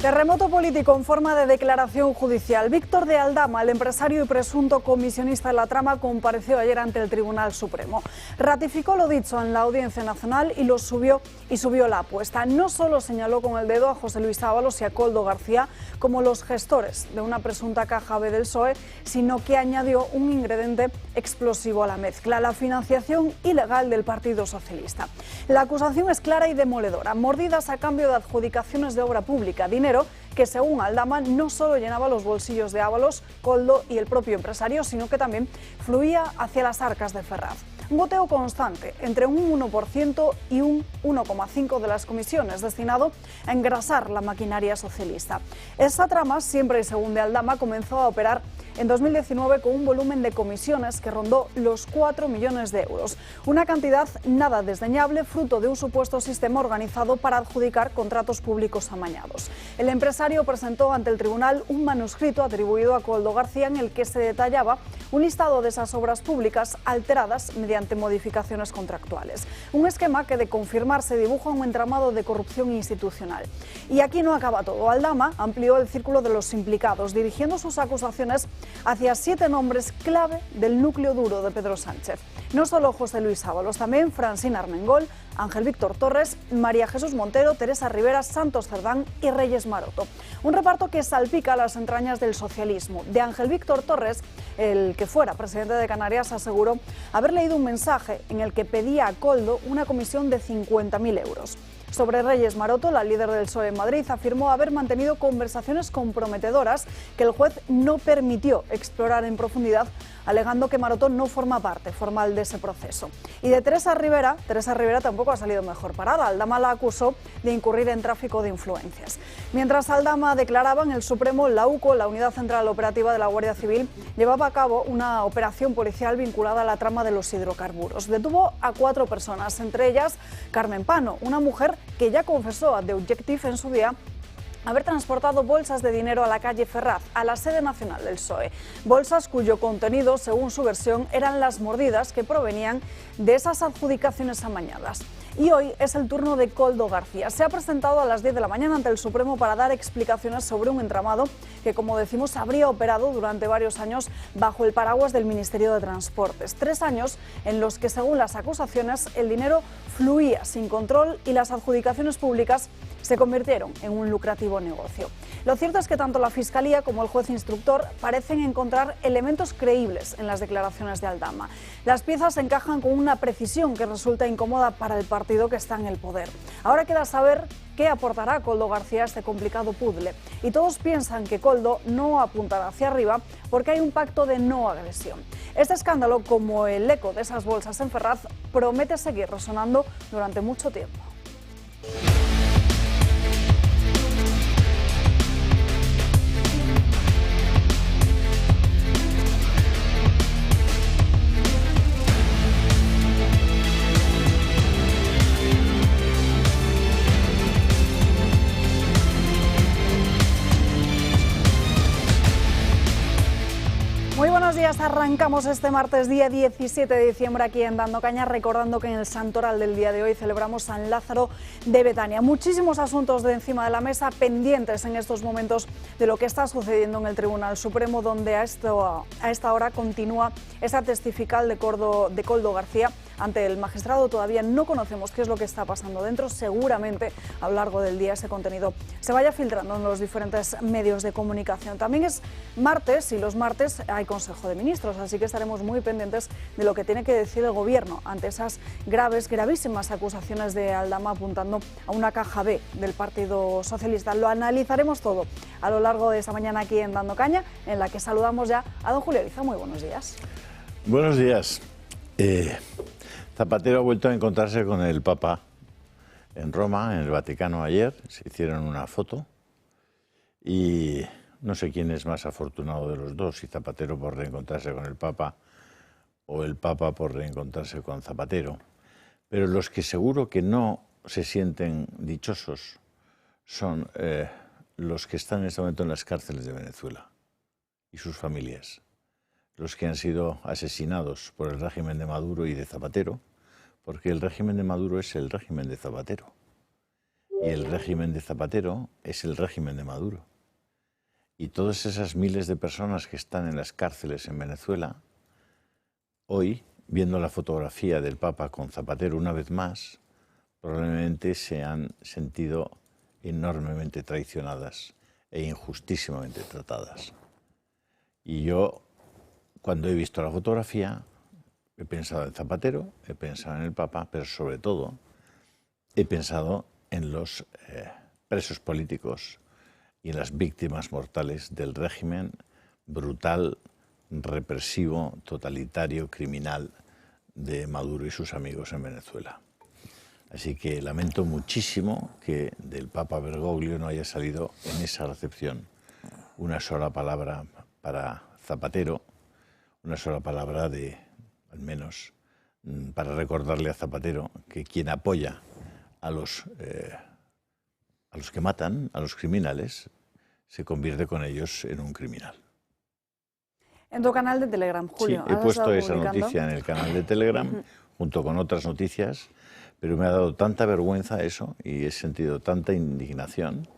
Terremoto político en forma de declaración judicial. Víctor de Aldama, el empresario y presunto comisionista de la trama, compareció ayer ante el Tribunal Supremo. Ratificó lo dicho en la Audiencia Nacional y subió la apuesta. No solo señaló con el dedo a José Luis Ábalos y a Koldo García como los gestores de una presunta caja B del PSOE, sino que añadió un ingrediente explosivo a la mezcla: la financiación ilegal del Partido Socialista. La acusación es clara y demoledora: mordidas a cambio de adjudicaciones de obra pública, dinero que, según Aldama, no solo llenaba los bolsillos de Ábalos, Koldo y el propio empresario, sino que también fluía hacia las arcas de Ferraz. Un goteo constante entre un 1% y un 1,5% de las comisiones, destinado a engrasar la maquinaria socialista. Esta trama, siempre y según de Aldama, comenzó a operar en 2019 con un volumen de comisiones que rondó los 4 millones de euros. Una cantidad nada desdeñable, fruto de un supuesto sistema organizado para adjudicar contratos públicos amañados. El empresario presentó ante el tribunal un manuscrito atribuido a Koldo García en el que se detallaba un listado de esas obras públicas alteradas mediante modificaciones contractuales. Un esquema que, de confirmarse, dibuja un entramado de corrupción institucional. Y aquí no acaba todo. Aldama amplió el círculo de los implicados, dirigiendo sus acusaciones hacia 7 nombres clave del núcleo duro de Pedro Sánchez. No solo José Luis Ábalos, también Francina Armengol, Ángel Víctor Torres, María Jesús Montero, Teresa Rivera, Santos Cerdán y Reyes Maroto. Un reparto que salpica las entrañas del socialismo. De Ángel Víctor Torres, el que fuera presidente de Canarias, aseguró haber leído un mensaje en el que pedía a Koldo una comisión de 50.000 euros. Sobre Reyes Maroto, la líder del PSOE en Madrid, afirmó haber mantenido conversaciones comprometedoras que el juez no permitió explorar en profundidad, alegando que Maroto no forma parte formal de ese proceso. Y de Teresa Rivera tampoco ha salido mejor parada. Aldama la acusó de incurrir en tráfico de influencias. Mientras Aldama declaraba en el Supremo, la UCO, la Unidad Central Operativa de la Guardia Civil, llevaba a cabo una operación policial vinculada a la trama de los hidrocarburos. Detuvo a 4 personas, entre ellas Carmen Pano, una mujer que ya confesó a The Objective en su día haber transportado bolsas de dinero a la calle Ferraz, a la sede nacional del PSOE. Bolsas cuyo contenido, según su versión, eran las mordidas que provenían de esas adjudicaciones amañadas. Y hoy es el turno de Koldo García. Se ha presentado a las 10 de la mañana ante el Supremo para dar explicaciones sobre un entramado que, como decimos, habría operado durante varios años bajo el paraguas del Ministerio de Transportes. 3 años en los que, según las acusaciones, el dinero fluía sin control y las adjudicaciones públicas se convirtieron en un lucrativo negocio. Lo cierto es que tanto la Fiscalía como el juez instructor parecen encontrar elementos creíbles en las declaraciones de Aldama. Las piezas encajan con una precisión que resulta incómoda para el partido que está en el poder. Ahora queda saber qué aportará Koldo García a este complicado puzzle. Y todos piensan que Koldo no apuntará hacia arriba porque hay un pacto de no agresión. Este escándalo, como el eco de esas bolsas en Ferraz, promete seguir resonando durante mucho tiempo. Muy buenos días, arrancamos este martes día 17 de diciembre aquí en Dando Caña, recordando que en el santoral del día de hoy celebramos San Lázaro de Betania. Muchísimos asuntos de encima de la mesa pendientes en estos momentos de lo que está sucediendo en el Tribunal Supremo, donde a esta hora continúa esa testifical de Koldo García ante el magistrado. Todavía no conocemos qué es lo que está pasando dentro. Seguramente a lo largo del día ese contenido se vaya filtrando en los diferentes medios de comunicación. También es martes y los martes hay Consejo de Ministros, así que estaremos muy pendientes de lo que tiene que decir el Gobierno ante esas gravísimas acusaciones de Aldama apuntando a una caja B del Partido Socialista. Lo analizaremos todo a lo largo de esta mañana aquí en Dando Caña, en la que saludamos ya a don Julio Ariza. Muy buenos días. Buenos días. Zapatero ha vuelto a encontrarse con el Papa en Roma, en el Vaticano ayer. Se hicieron una foto y no sé quién es más afortunado de los dos, si Zapatero por reencontrarse con el Papa o el Papa por reencontrarse con Zapatero. Pero los que seguro que no se sienten dichosos son los que están en este momento en las cárceles de Venezuela y sus familias. Los que han sido asesinados por el régimen de Maduro y de Zapatero, porque el régimen de Maduro es el régimen de Zapatero. Y el régimen de Zapatero es el régimen de Maduro. Y todas esas miles de personas que están en las cárceles en Venezuela, hoy, viendo la fotografía del Papa con Zapatero una vez más, probablemente se han sentido enormemente traicionadas e injustísimamente tratadas. Y yo, cuando he visto la fotografía, he pensado en Zapatero, he pensado en el Papa, pero sobre todo he pensado en los presos políticos y en las víctimas mortales del régimen brutal, represivo, totalitario, criminal de Maduro y sus amigos en Venezuela. Así que lamento muchísimo que del Papa Bergoglio no haya salido en esa recepción una sola palabra para Zapatero, una sola palabra de, al menos, para recordarle a Zapatero que quien apoya a los que matan, a los criminales, se convierte con ellos en un criminal. En tu canal de Telegram, Julio. Sí, he puesto esa noticia en el canal de Telegram, junto con otras noticias, pero me ha dado tanta vergüenza eso y he sentido tanta indignación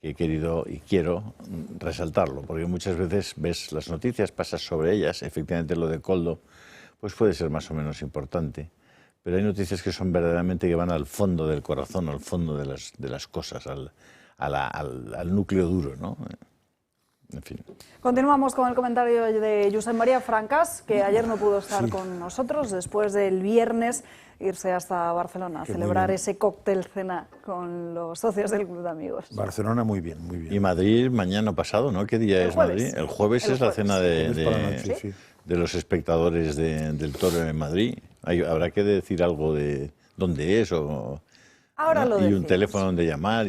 que he querido y quiero resaltarlo, porque muchas veces ves las noticias, pasas sobre ellas, efectivamente lo de Koldo pues puede ser más o menos importante, pero hay noticias que son verdaderamente que van al fondo del corazón, al fondo de las cosas, al núcleo duro, ¿no? En fin. Continuamos con el comentario de Josep María Francas, que ayer no pudo estar con nosotros, después del viernes irse hasta Barcelona a celebrar ese cóctel cena con los socios del Club de Amigos. Barcelona muy bien, muy bien. Y Madrid mañana pasado, ¿no? ¿Qué día es Madrid? El jueves es la cena de los espectadores del Toro en Madrid. Habrá que decir algo de dónde es Ahora lo y un teléfono donde llamar.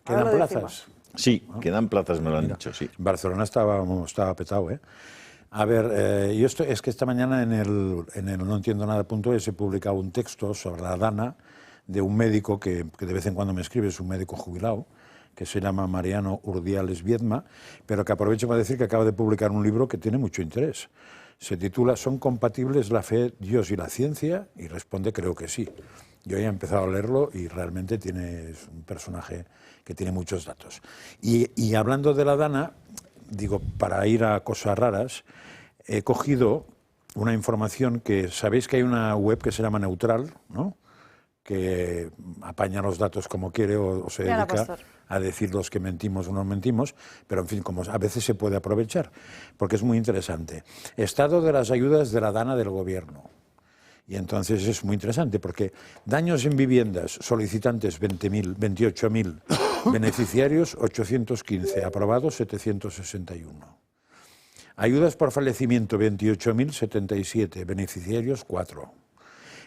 ¿Quedan plazas? Sí, quedan plazas, me lo han dicho, sí. Barcelona estaba petado, ¿eh? A ver, es que esta mañana en el no entiendo nada.es he publicado un texto sobre la Dana de un médico que de vez en cuando me escribe, es un médico jubilado, que se llama Mariano Urdiales Viedma, pero que aprovecho para decir que acaba de publicar un libro que tiene mucho interés. Se titula ¿Son compatibles la fe, Dios y la ciencia? Y responde creo que sí. Yo ya he empezado a leerlo y realmente es un personaje que tiene muchos datos. Y hablando de la Dana, digo, para ir a cosas raras, he cogido una información que, sabéis que hay una web que se llama Neutral, ¿no? Que apaña los datos como quiere o se dedica a decir los que mentimos o no mentimos, pero en fin, como a veces se puede aprovechar, porque es muy interesante. Estado de las ayudas de la Dana del Gobierno. Y entonces es muy interesante porque daños en viviendas, solicitantes 28.000, beneficiarios 815, aprobados 761. Ayudas por fallecimiento 28.077, beneficiarios 4.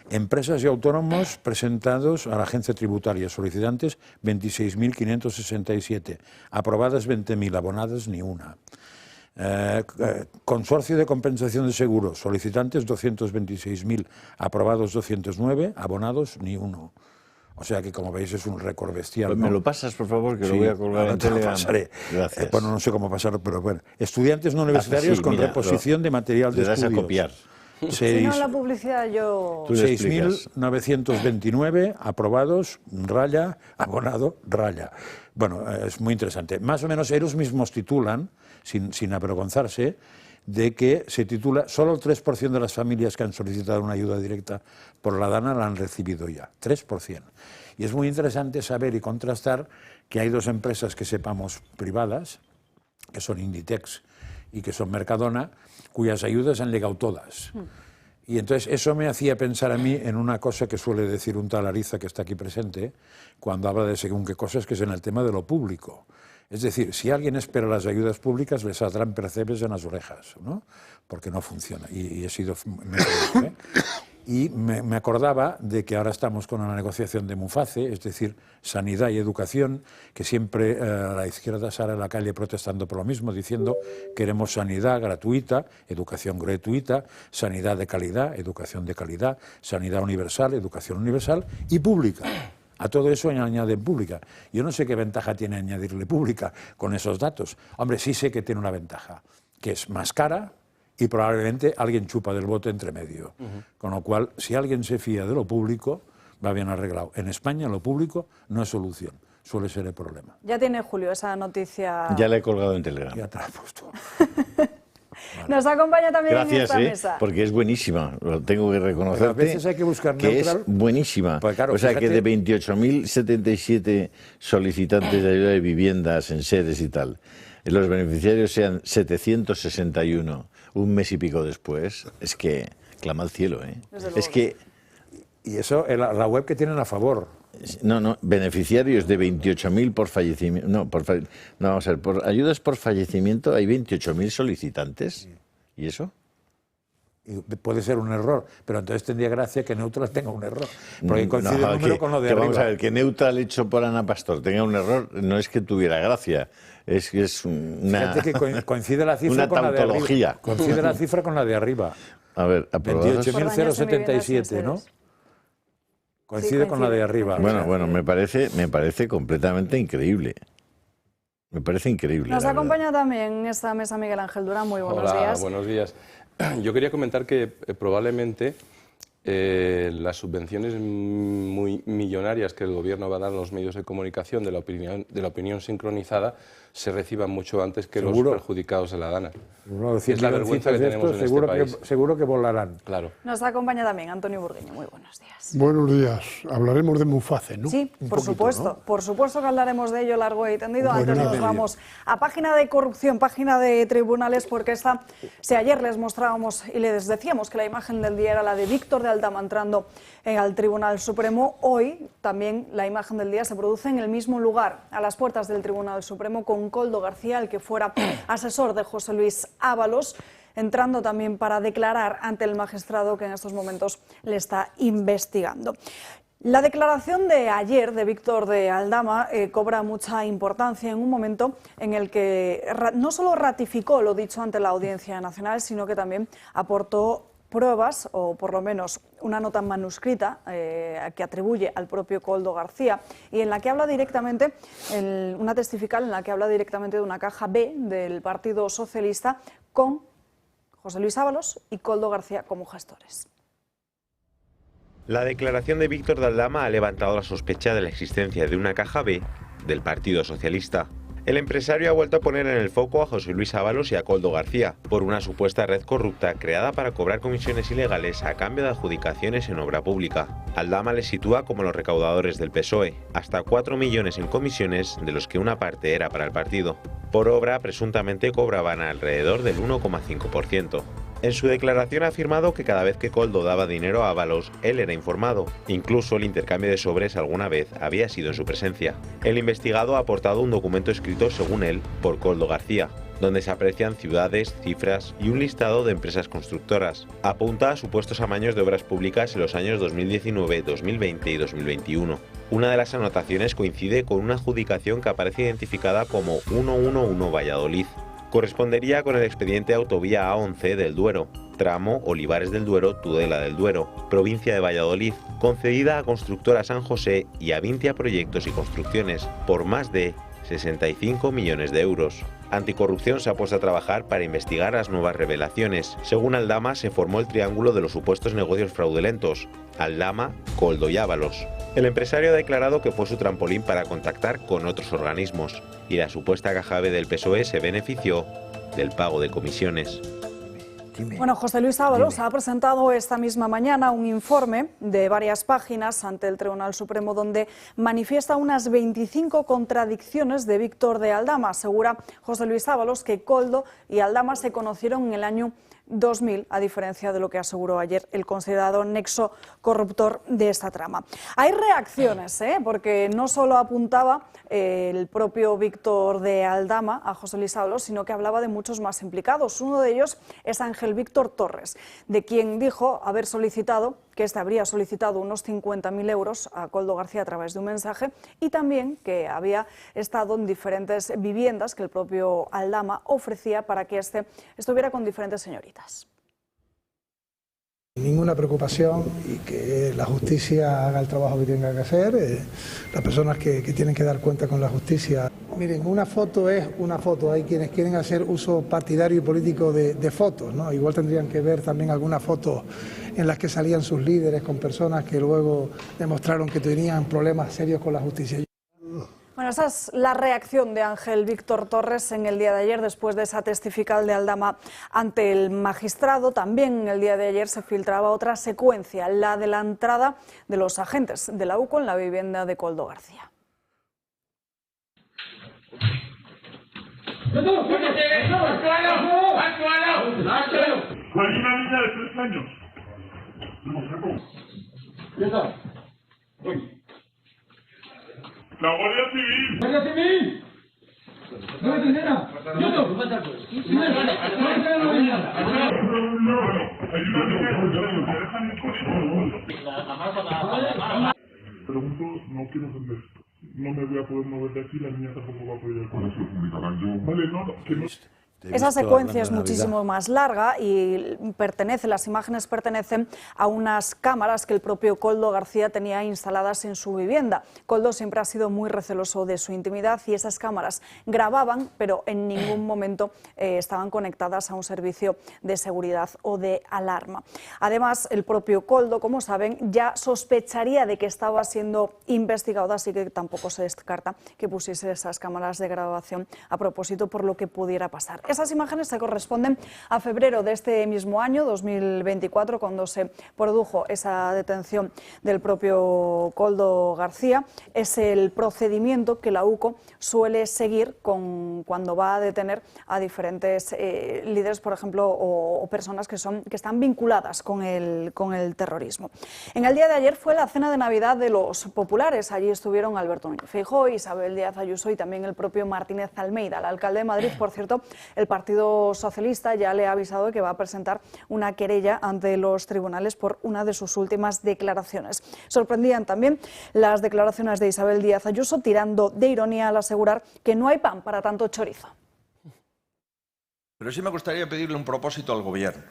Empresas y autónomos presentados a la agencia tributaria, solicitantes 26.567, aprobadas 20.000, abonadas ni una. Consorcio de compensación de seguros, solicitantes 226.000, aprobados 209, abonados ni uno. O sea que, como veis, es un récord bestial. Pues ¿no? Me lo pasas, por favor, que lo voy a colgar en Telegram. Gracias. Bueno, no sé cómo pasarlo, pero bueno. Estudiantes no universitarios con reposición de material de estudios. Le das a copiar. Si no, la publicidad yo... 6.929 aprobados, raya, abonado, raya. Bueno, es muy interesante. Más o menos ellos mismos titulan, sin avergonzarse, de que se titula solo el 3% de las familias que han solicitado una ayuda directa por la Dana la han recibido ya, 3%. Y es muy interesante saber y contrastar que hay dos empresas que sepamos privadas, que son Inditex y que son Mercadona, cuyas ayudas han llegado todas. Y entonces eso me hacía pensar a mí en una cosa que suele decir un tal Ariza, que está aquí presente, cuando habla de según qué cosas, que es en el tema de lo público. Es decir, si alguien espera las ayudas públicas, le saldrán percebes en las orejas, ¿no? Porque no funciona. Y he sido... Y me acordaba de que ahora estamos con una negociación de Muface, es decir, sanidad y educación, que siempre la izquierda sale a la calle protestando por lo mismo, diciendo queremos sanidad gratuita, educación gratuita, sanidad de calidad, educación de calidad, sanidad universal, educación universal y pública. A todo eso añaden pública. Yo no sé qué ventaja tiene añadirle pública con esos datos. Hombre, sí sé que tiene una ventaja, que es más cara, y probablemente alguien chupa del bote entre medio. Con lo cual, si alguien se fía de lo público, va bien arreglado. En España lo público no es solución. suele ser el problema. Ya tiene Julio esa noticia. Ya la he colgado en Telegram. Ya te la he puesto. Nos acompaña también en Gracias, esta mesa. porque es buenísima, lo tengo que reconocer. Pero a veces hay que buscar neutral. Es buenísima. Pues claro, o sea, fíjate, que de 28.077 solicitantes de ayuda de viviendas en sedes y tal, los beneficiarios sean 761 un mes y pico después, es que clama al cielo, ¿eh? Es que... Y eso, la web que tienen a favor. No, beneficiarios de 28.000 por fallecimiento. No, vamos a ver, por ayudas por fallecimiento hay 28.000 solicitantes. ¿Y eso? Y puede ser un error, pero entonces tendría gracia que Neutral tenga un error. Porque coincide el número con lo de arriba. Vamos a ver, que Neutral hecho por Ana Pastor tenga un error no es que tuviera gracia, es que es una... Fíjate que coincide la cifra con la de arriba. Coincide la cifra con la de arriba. A ver, aprobados. 28.077, ¿no? Coincide con la de arriba. Bueno, me parece completamente increíble. Me parece increíble. Nos acompaña también en esta mesa Miguel Ángel Durán. Muy buenos días. Hola, buenos días. Yo quería comentar que probablemente las subvenciones muy millonarias que el Gobierno va a dar a los medios de comunicación de la opinión sincronizada se reciban mucho antes que los perjudicados de la Dana. Es la vergüenza que tenemos en este país. Seguro que volarán. Claro. Nos acompaña también Antonio Burgueño. Muy buenos días. Buenos días. Hablaremos de Muface, ¿no? Sí, por supuesto. ¿No? Por supuesto que hablaremos de ello largo y tendido. Bueno, antes nos vamos a página de corrupción, página de tribunales, porque si ayer les mostrábamos y les decíamos que la imagen del día era la de Víctor de Aldama entrando al Tribunal Supremo, hoy también la imagen del día se produce en el mismo lugar, a las puertas del Tribunal Supremo, con Koldo García, el que fuera asesor de José Luis Ábalos, entrando también para declarar ante el magistrado que en estos momentos le está investigando. La declaración de ayer de Víctor de Aldama cobra mucha importancia en un momento en el que no solo ratificó lo dicho ante la Audiencia Nacional, sino que también aportó pruebas, o por lo menos una nota manuscrita que atribuye al propio Koldo García y en la que habla directamente, una testifical en la que habla directamente de una caja B del Partido Socialista con José Luis Ábalos y Koldo García como gestores. La declaración de Víctor de Aldama ha levantado la sospecha de la existencia de una caja B del Partido Socialista. El empresario ha vuelto a poner en el foco a José Luis Ábalos y a Koldo García por una supuesta red corrupta creada para cobrar comisiones ilegales a cambio de adjudicaciones en obra pública. Aldama les sitúa como los recaudadores del PSOE, hasta 4 millones en comisiones, de los que una parte era para el partido. Por obra, presuntamente cobraban alrededor del 1,5%. En su declaración ha afirmado que cada vez que Koldo daba dinero a Ábalos, él era informado. Incluso el intercambio de sobres alguna vez había sido en su presencia. El investigado ha aportado un documento escrito, según él, por Koldo García, donde se aprecian ciudades, cifras y un listado de empresas constructoras. Apunta a supuestos amaños de obras públicas en los años 2019, 2020 y 2021. Una de las anotaciones coincide con una adjudicación que aparece identificada como 111 Valladolid. Correspondería con el expediente Autovía A11 del Duero, tramo Olivares del Duero, Tudela del Duero, provincia de Valladolid, concedida a Constructora San José y a Vintia Proyectos y Construcciones, por más de 65 millones de euros. Anticorrupción se ha puesto a trabajar para investigar las nuevas revelaciones. Según Aldama, se formó el triángulo de los supuestos negocios fraudulentos: Aldama, Koldo y Ábalos. El empresario ha declarado que fue su trampolín para contactar con otros organismos, y la supuesta caja B del PSOE se benefició del pago de comisiones. Bueno, José Luis Ábalos ha presentado esta misma mañana un informe de varias páginas ante el Tribunal Supremo donde manifiesta unas 25 contradicciones de Víctor de Aldama. Asegura José Luis Ábalos que Koldo y Aldama se conocieron en el año 2000, a diferencia de lo que aseguró ayer el considerado nexo corruptor de esta trama. Hay reacciones, porque no solo apuntaba el propio Víctor de Aldama a José Luis Ábalos, sino que hablaba de muchos más implicados. Uno de ellos es Ángel Víctor Torres, de quien dijo haber solicitado, que este habría solicitado unos 50.000 euros a Koldo García a través de un mensaje, y también que había estado en diferentes viviendas que el propio Aldama ofrecía para que este estuviera con diferentes señoritas. Ninguna preocupación y que la justicia haga el trabajo que tenga que hacer, las personas que tienen que dar cuenta con la justicia. Miren, una foto es una foto, hay quienes quieren hacer uso partidario y político de fotos, ¿no? Igual tendrían que ver también algunas fotos en las que salían sus líderes con personas que luego demostraron que tenían problemas serios con la justicia. esa es la reacción de Ángel Víctor Torres en el día de ayer después de esa testifical de Aldama ante el magistrado. También en el día de ayer se filtraba otra secuencia, la de la entrada de los agentes de la UCO en la vivienda de Koldo García. Hay una niña de 3 años. La Guardia Civil. ¡Guardia Civil! ¡No es dinero! ¡Yo no! Pregunto, no quiero entender esto. No me voy a poder mover de aquí, la niña tampoco va a poder ir con eso. Vale, no, que no. Esa secuencia es muchísimo más larga y las imágenes pertenecen a unas cámaras que el propio Koldo García tenía instaladas en su vivienda. Koldo siempre ha sido muy receloso de su intimidad y esas cámaras grababan, pero en ningún momento estaban conectadas a un servicio de seguridad o de alarma. Además, el propio Koldo, como saben, ya sospecharía de que estaba siendo investigado, así que tampoco se descarta que pusiese esas cámaras de grabación a propósito por lo que pudiera pasar. Esas imágenes se corresponden a febrero de este mismo año, 2024, cuando se produjo esa detención del propio Koldo García. Es el procedimiento que la UCO suele seguir cuando va a detener a diferentes líderes, por ejemplo, o personas que están vinculadas con el terrorismo. En el día de ayer fue la cena de Navidad de los populares. Allí estuvieron Alberto Núñez Feijóo, Isabel Díaz Ayuso y también el propio Martínez Almeida. El alcalde de Madrid, por cierto, el Partido Socialista ya le ha avisado de que va a presentar una querella ante los tribunales por una de sus últimas declaraciones. Sorprendían también las declaraciones de Isabel Díaz Ayuso, tirando de ironía al asegurar que no hay pan para tanto chorizo. Pero sí me gustaría pedirle un propósito al Gobierno.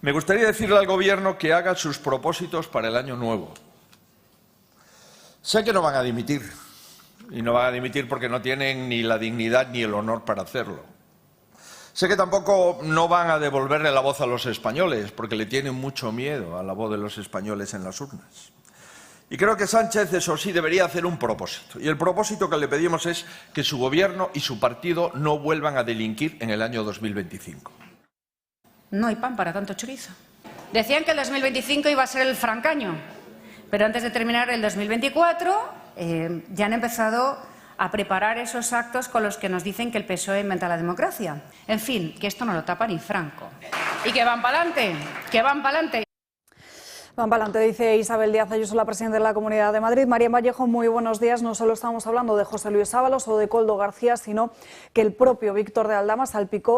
Me gustaría decirle al Gobierno que haga sus propósitos para el año nuevo. Sé que no van a dimitir. Y no van a dimitir porque no tienen ni la dignidad ni el honor para hacerlo. Sé que tampoco no van a devolverle la voz a los españoles porque le tienen mucho miedo a la voz de los españoles en las urnas. Y creo que Sánchez, eso sí, debería hacer un propósito. Y el propósito que le pedimos es que su gobierno y su partido no vuelvan a delinquir en el año 2025. No hay pan para tanto chorizo. Decían que el 2025 iba a ser el francaño, pero antes de terminar el 2024... ya han empezado a preparar esos actos con los que nos dicen que el PSOE inventa la democracia. En fin, que esto no lo tapa ni Franco. Y que van para adelante, que van para adelante. Van para adelante, dice Isabel Díaz Ayuso, la presidenta de la Comunidad de Madrid. María Vallejo, muy buenos días. No solo estamos hablando de José Luis Ábalos o de Koldo García, sino que el propio Víctor de Aldama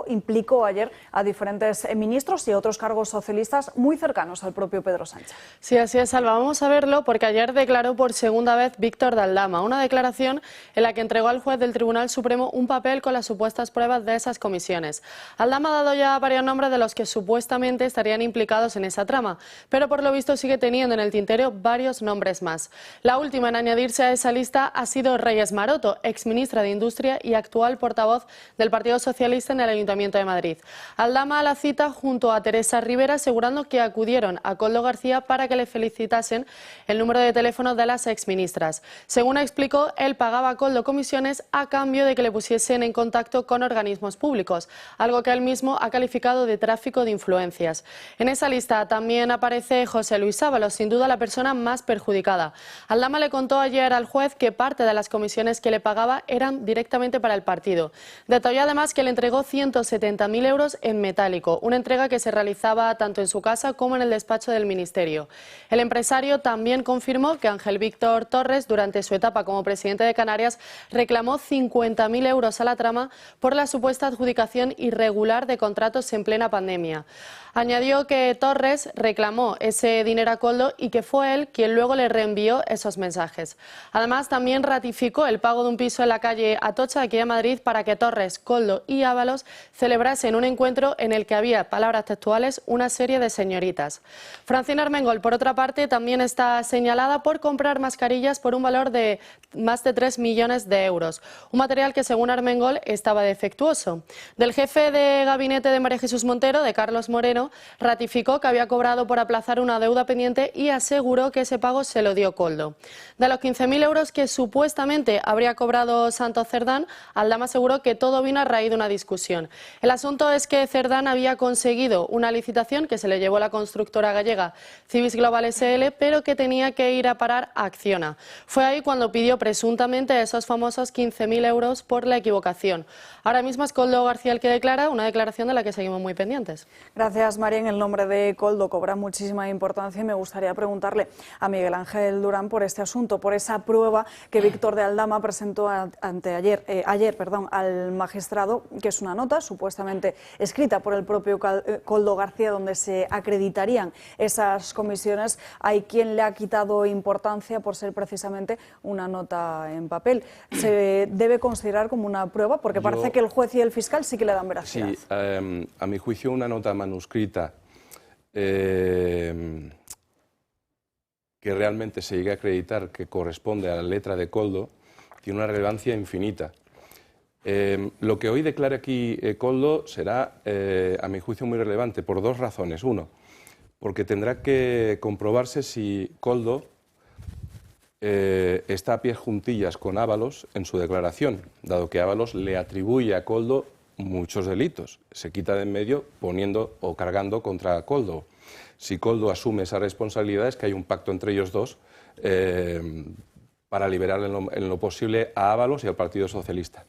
implicó ayer a diferentes ministros y a otros cargos socialistas muy cercanos al propio Pedro Sánchez. Sí, así es, Alba. Vamos a verlo porque ayer declaró por segunda vez Víctor de Aldama, una declaración en la que entregó al juez del Tribunal Supremo un papel con las supuestas pruebas de esas comisiones. Aldama ha dado ya varios nombres de los que supuestamente estarían implicados en esa trama, pero por lo visto sigue teniendo en el tintero varios nombres más. La última en añadirse a esa lista ha sido Reyes Maroto, exministra de Industria y actual portavoz del Partido Socialista en el Ayuntamiento de Madrid. Aldama a la cita junto a Teresa Rivera, asegurando que acudieron a Koldo García para que le felicitasen el número de teléfono de las exministras. Según explicó, él pagaba a Koldo comisiones a cambio de que le pusiesen en contacto con organismos públicos, algo que él mismo ha calificado de tráfico de influencias. En esa lista también aparece José Luis Ábalos, sin duda la persona más perjudicada. Aldama le contó ayer al juez que parte de las comisiones que le pagaba eran directamente para el partido. Detalló además que le entregó 170.000 euros en metálico, una entrega que se realizaba tanto en su casa como en el despacho del Ministerio. El empresario también confirmó que Ángel Víctor Torres, durante su etapa como presidente de Canarias, reclamó 50.000 euros a la trama por la supuesta adjudicación irregular de contratos en plena pandemia. Añadió que Torres reclamó ese dinero a Koldo y que fue él quien luego le reenvió esos mensajes. Además, también ratificó el pago de un piso en la calle Atocha, aquí en Madrid, para que Torres, Koldo y Ábalos celebrasen un encuentro en el que había, palabras textuales, una serie de señoritas. Francina Armengol, por otra parte, también está señalada por comprar mascarillas por un valor de más de 3 millones de euros. Un material que, según Armengol, estaba defectuoso. Del jefe de gabinete de María Jesús Montero, de Carlos Moreno, ratificó que había cobrado por aplazar una deuda deuda pendiente y aseguró que ese pago se lo dio Koldo. De los 15.000 euros que supuestamente habría cobrado Santos Cerdán, Aldama aseguró que todo vino a raíz de una discusión. El asunto es que Cerdán había conseguido una licitación que se le llevó la constructora gallega Cibis Global SL, pero que tenía que ir a parar a Acciona. Fue ahí cuando pidió presuntamente esos famosos 15.000 euros por la equivocación. Ahora mismo es Koldo García el que declara, una declaración de la que seguimos muy pendientes. Gracias, María. En el nombre de Koldo cobra muchísima importancia y me gustaría preguntarle a Miguel Ángel Durán por este asunto, por esa prueba que Víctor de Aldama presentó ayer al magistrado, que es una nota supuestamente escrita por el propio Koldo García, donde se acreditarían esas comisiones. Hay quien le ha quitado importancia por ser precisamente una nota en papel. ¿Se debe considerar como una prueba? Porque parece que el juez y el fiscal sí que le dan veracidad. Sí, a mi juicio una nota manuscrita que realmente se llegue a acreditar que corresponde a la letra de Koldo tiene una relevancia infinita. Lo que hoy declare aquí Koldo será, a mi juicio, muy relevante por dos razones. Uno, porque tendrá que comprobarse si Koldo está a pies juntillas con Ábalos en su declaración, dado que Ábalos le atribuye a Koldo muchos delitos. Se quita de en medio poniendo o cargando contra Koldo. Si Koldo asume esa responsabilidad, es que hay un pacto entre ellos dos para liberar en lo posible a Ábalos y al Partido Socialista.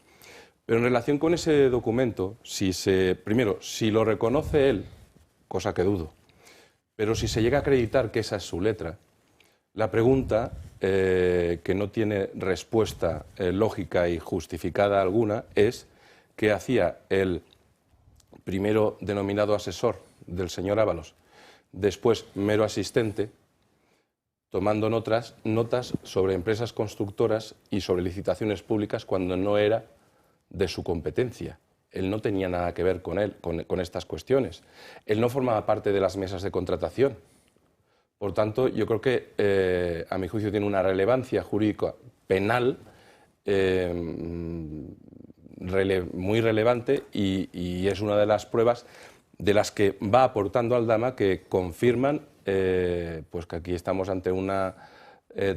Pero en relación con ese documento, primero, si lo reconoce él, cosa que dudo, pero si se llega a acreditar que esa es su letra, la pregunta, que no tiene respuesta lógica y justificada alguna, es qué hacía el primero denominado asesor del señor Ábalos, después mero asistente, tomando notas sobre empresas constructoras y sobre licitaciones públicas cuando no era de su competencia. Él no tenía nada que ver con estas cuestiones. Él no formaba parte de las mesas de contratación. Por tanto, yo creo que, a mi juicio, tiene una relevancia jurídica penal muy relevante y es una de las pruebas de las que va aportando Aldama que confirman pues que aquí estamos ante una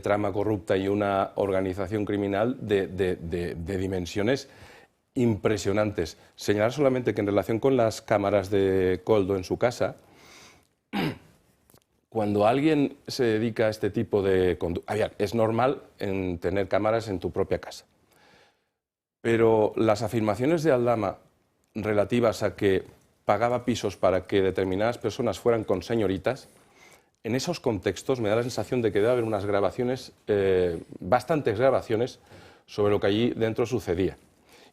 trama corrupta y una organización criminal de dimensiones impresionantes. Señalar solamente que en relación con las cámaras de Koldo en su casa, cuando alguien se dedica a este tipo de conducta, es normal tener cámaras en tu propia casa, pero las afirmaciones de Aldama relativas a que pagaba pisos para que determinadas personas fueran con señoritas, en esos contextos me da la sensación de que debe haber unas grabaciones, bastantes grabaciones, sobre lo que allí dentro sucedía.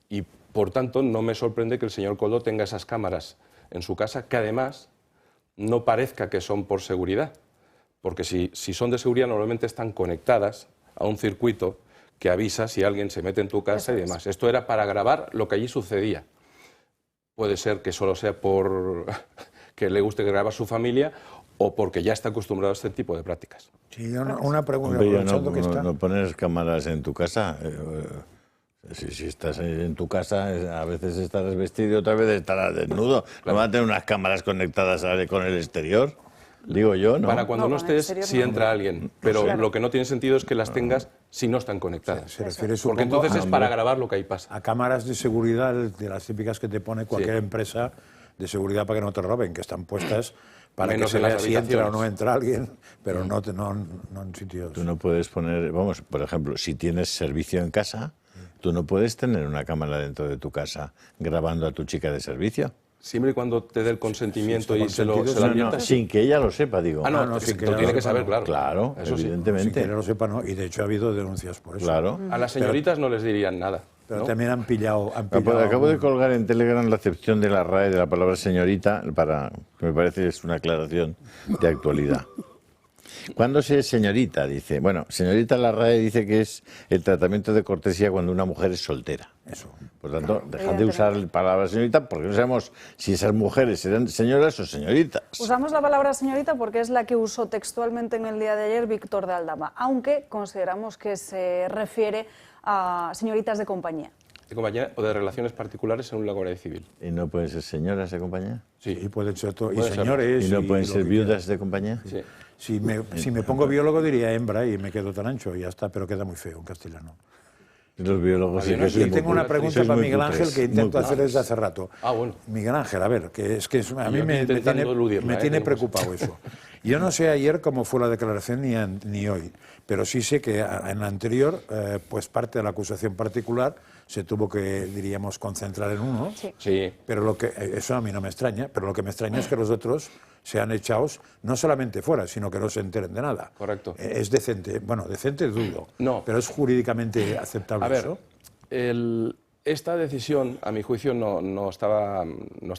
Y, por tanto, no me sorprende que el señor Koldo tenga esas cámaras en su casa, que además no parezca que son por seguridad, porque si son de seguridad normalmente están conectadas a un circuito que avisa si alguien se mete en tu casa y demás. Esto era para grabar lo que allí sucedía. Puede ser que solo sea por que le guste grabar a su familia o porque ya está acostumbrado a este tipo de prácticas. Sí, una pregunta. Hombre, no pones cámaras en tu casa. Si estás en tu casa, a veces estarás vestido y otra vez estarás desnudo. No van a tener unas cámaras conectadas con el exterior, digo yo, ¿no? Para cuando no estés, sí entra alguien, pero lo que no tiene sentido es que las tengas si no están conectadas. Se refiere, porque entonces es para grabar lo que ahí pasa. A cámaras de seguridad, de las típicas que te pone cualquier empresa de seguridad para que no te roben, que están puestas para que se vea si entra o no entra alguien, pero no en sitios... Tú no puedes poner, vamos, por ejemplo, si tienes servicio en casa, tú no puedes tener una cámara dentro de tu casa grabando a tu chica de servicio. Siempre y cuando te dé el consentimiento y se lo adviertas. Sin que ella lo sepa, digo. No, sin que lo tiene que saber, claro. Claro, eso evidentemente. Sin que ella lo sepa, no. Y de hecho ha habido denuncias por eso. Claro. A las señoritas no les dirían nada. Pero también han pillado... Acabo de colgar en Telegram la acepción de la RAE de la palabra señorita, que me parece que es una aclaración de actualidad. ¿Cuándo se es señorita? Dice. Bueno, señorita la RAE dice que es el tratamiento de cortesía cuando una mujer es soltera. Eso. Por lo tanto, dejad de usar la palabra señorita porque no sabemos si esas mujeres serán señoras o señoritas. Usamos la palabra señorita porque es la que usó textualmente en el día de ayer Víctor de Aldama, aunque consideramos que se refiere a señoritas de compañía. De compañía o de relaciones particulares en una guardia civil. ¿Y no pueden ser señoras de compañía? Sí, y pueden ser y señores. ¿Y no pueden ser viudas de compañía? Sí. Si me pongo biólogo diría hembra y me quedo tan ancho y ya está, pero queda muy feo en castellano. Los biólogos sí que Y tengo una pregunta para Miguel Ángel que intento hacer desde hace rato. Bueno. Miguel Ángel, a ver, que a mí me tiene preocupado eso. Yo no sé ayer cómo fue la declaración ni hoy, pero sí sé que en la anterior, pues parte de la acusación particular se tuvo que, diríamos, concentrar en uno. Sí. Pero eso a mí no me extraña, pero lo que me extraña es que los otros sean echados no solamente fuera, sino que no se enteren de nada. Correcto. Es decente, bueno, decente es dudo, no. Pero es jurídicamente aceptable. A ver, eso. esta decisión, a mi juicio, no estaba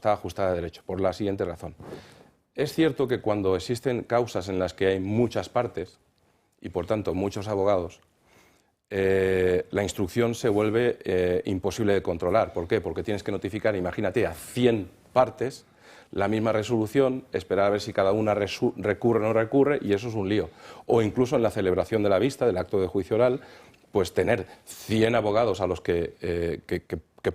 ajustada a derecho, por la siguiente razón. Es cierto que cuando existen causas en las que hay muchas partes, y por tanto muchos abogados, la instrucción se vuelve imposible de controlar. ¿Por qué? Porque tienes que notificar, imagínate, a 100 partes la misma resolución, esperar a ver si cada una recurre o no recurre, y eso es un lío. O incluso en la celebración de la vista, del acto de juicio oral, pues tener 100 abogados a los que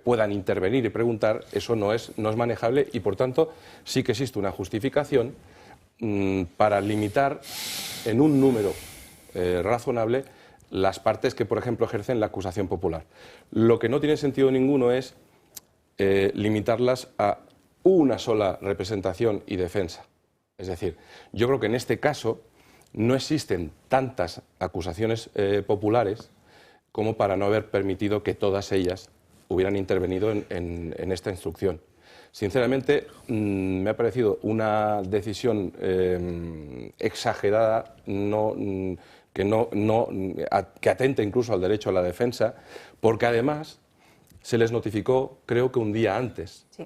puedan intervenir y preguntar, eso no es manejable, y por tanto sí que existe una justificación para limitar en un número razonable las partes que, por ejemplo, ejercen la acusación popular. Lo que no tiene sentido ninguno es limitarlas a una sola representación y defensa. Es decir, yo creo que en este caso no existen tantas acusaciones populares como para no haber permitido que todas ellas hubieran intervenido en esta instrucción. Sinceramente, me ha parecido una decisión exagerada, que atenta incluso al derecho a la defensa, porque además se les notificó, creo que un día antes. Sí.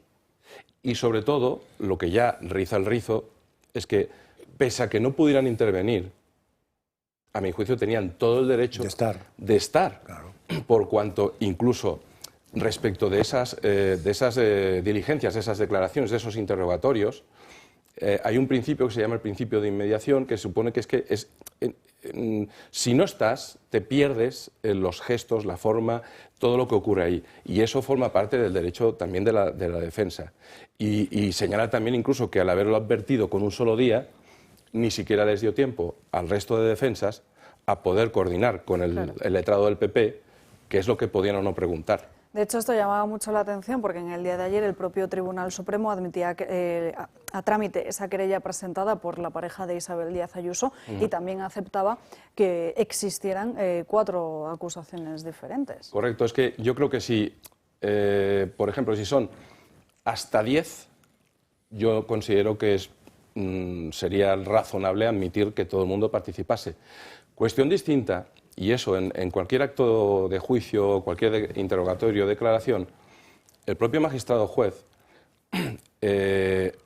Y sobre todo, lo que ya riza el rizo, es que pese a que no pudieran intervenir, a mi juicio tenían todo el derecho de estar, claro. Por cuanto incluso respecto de esas diligencias, de esas declaraciones, de esos interrogatorios, hay un principio que se llama el principio de inmediación, que supone que si no estás, te pierdes los gestos, la forma, todo lo que ocurre ahí. Y eso forma parte del derecho también de la defensa. Y señala también incluso que al haberlo advertido con un solo día, ni siquiera les dio tiempo al resto de defensas a poder coordinar con el letrado del PP qué es lo que podían o no preguntar. De hecho, esto llamaba mucho la atención porque en el día de ayer el propio Tribunal Supremo admitía a trámite esa querella presentada por la pareja de Isabel Díaz Ayuso y también aceptaba que existieran 4 acusaciones diferentes. Correcto, es que yo creo que si, por ejemplo, si son hasta 10, yo considero que sería razonable admitir que todo el mundo participase. Cuestión distinta, y eso en cualquier acto de juicio, cualquier interrogatorio o declaración, el propio magistrado juez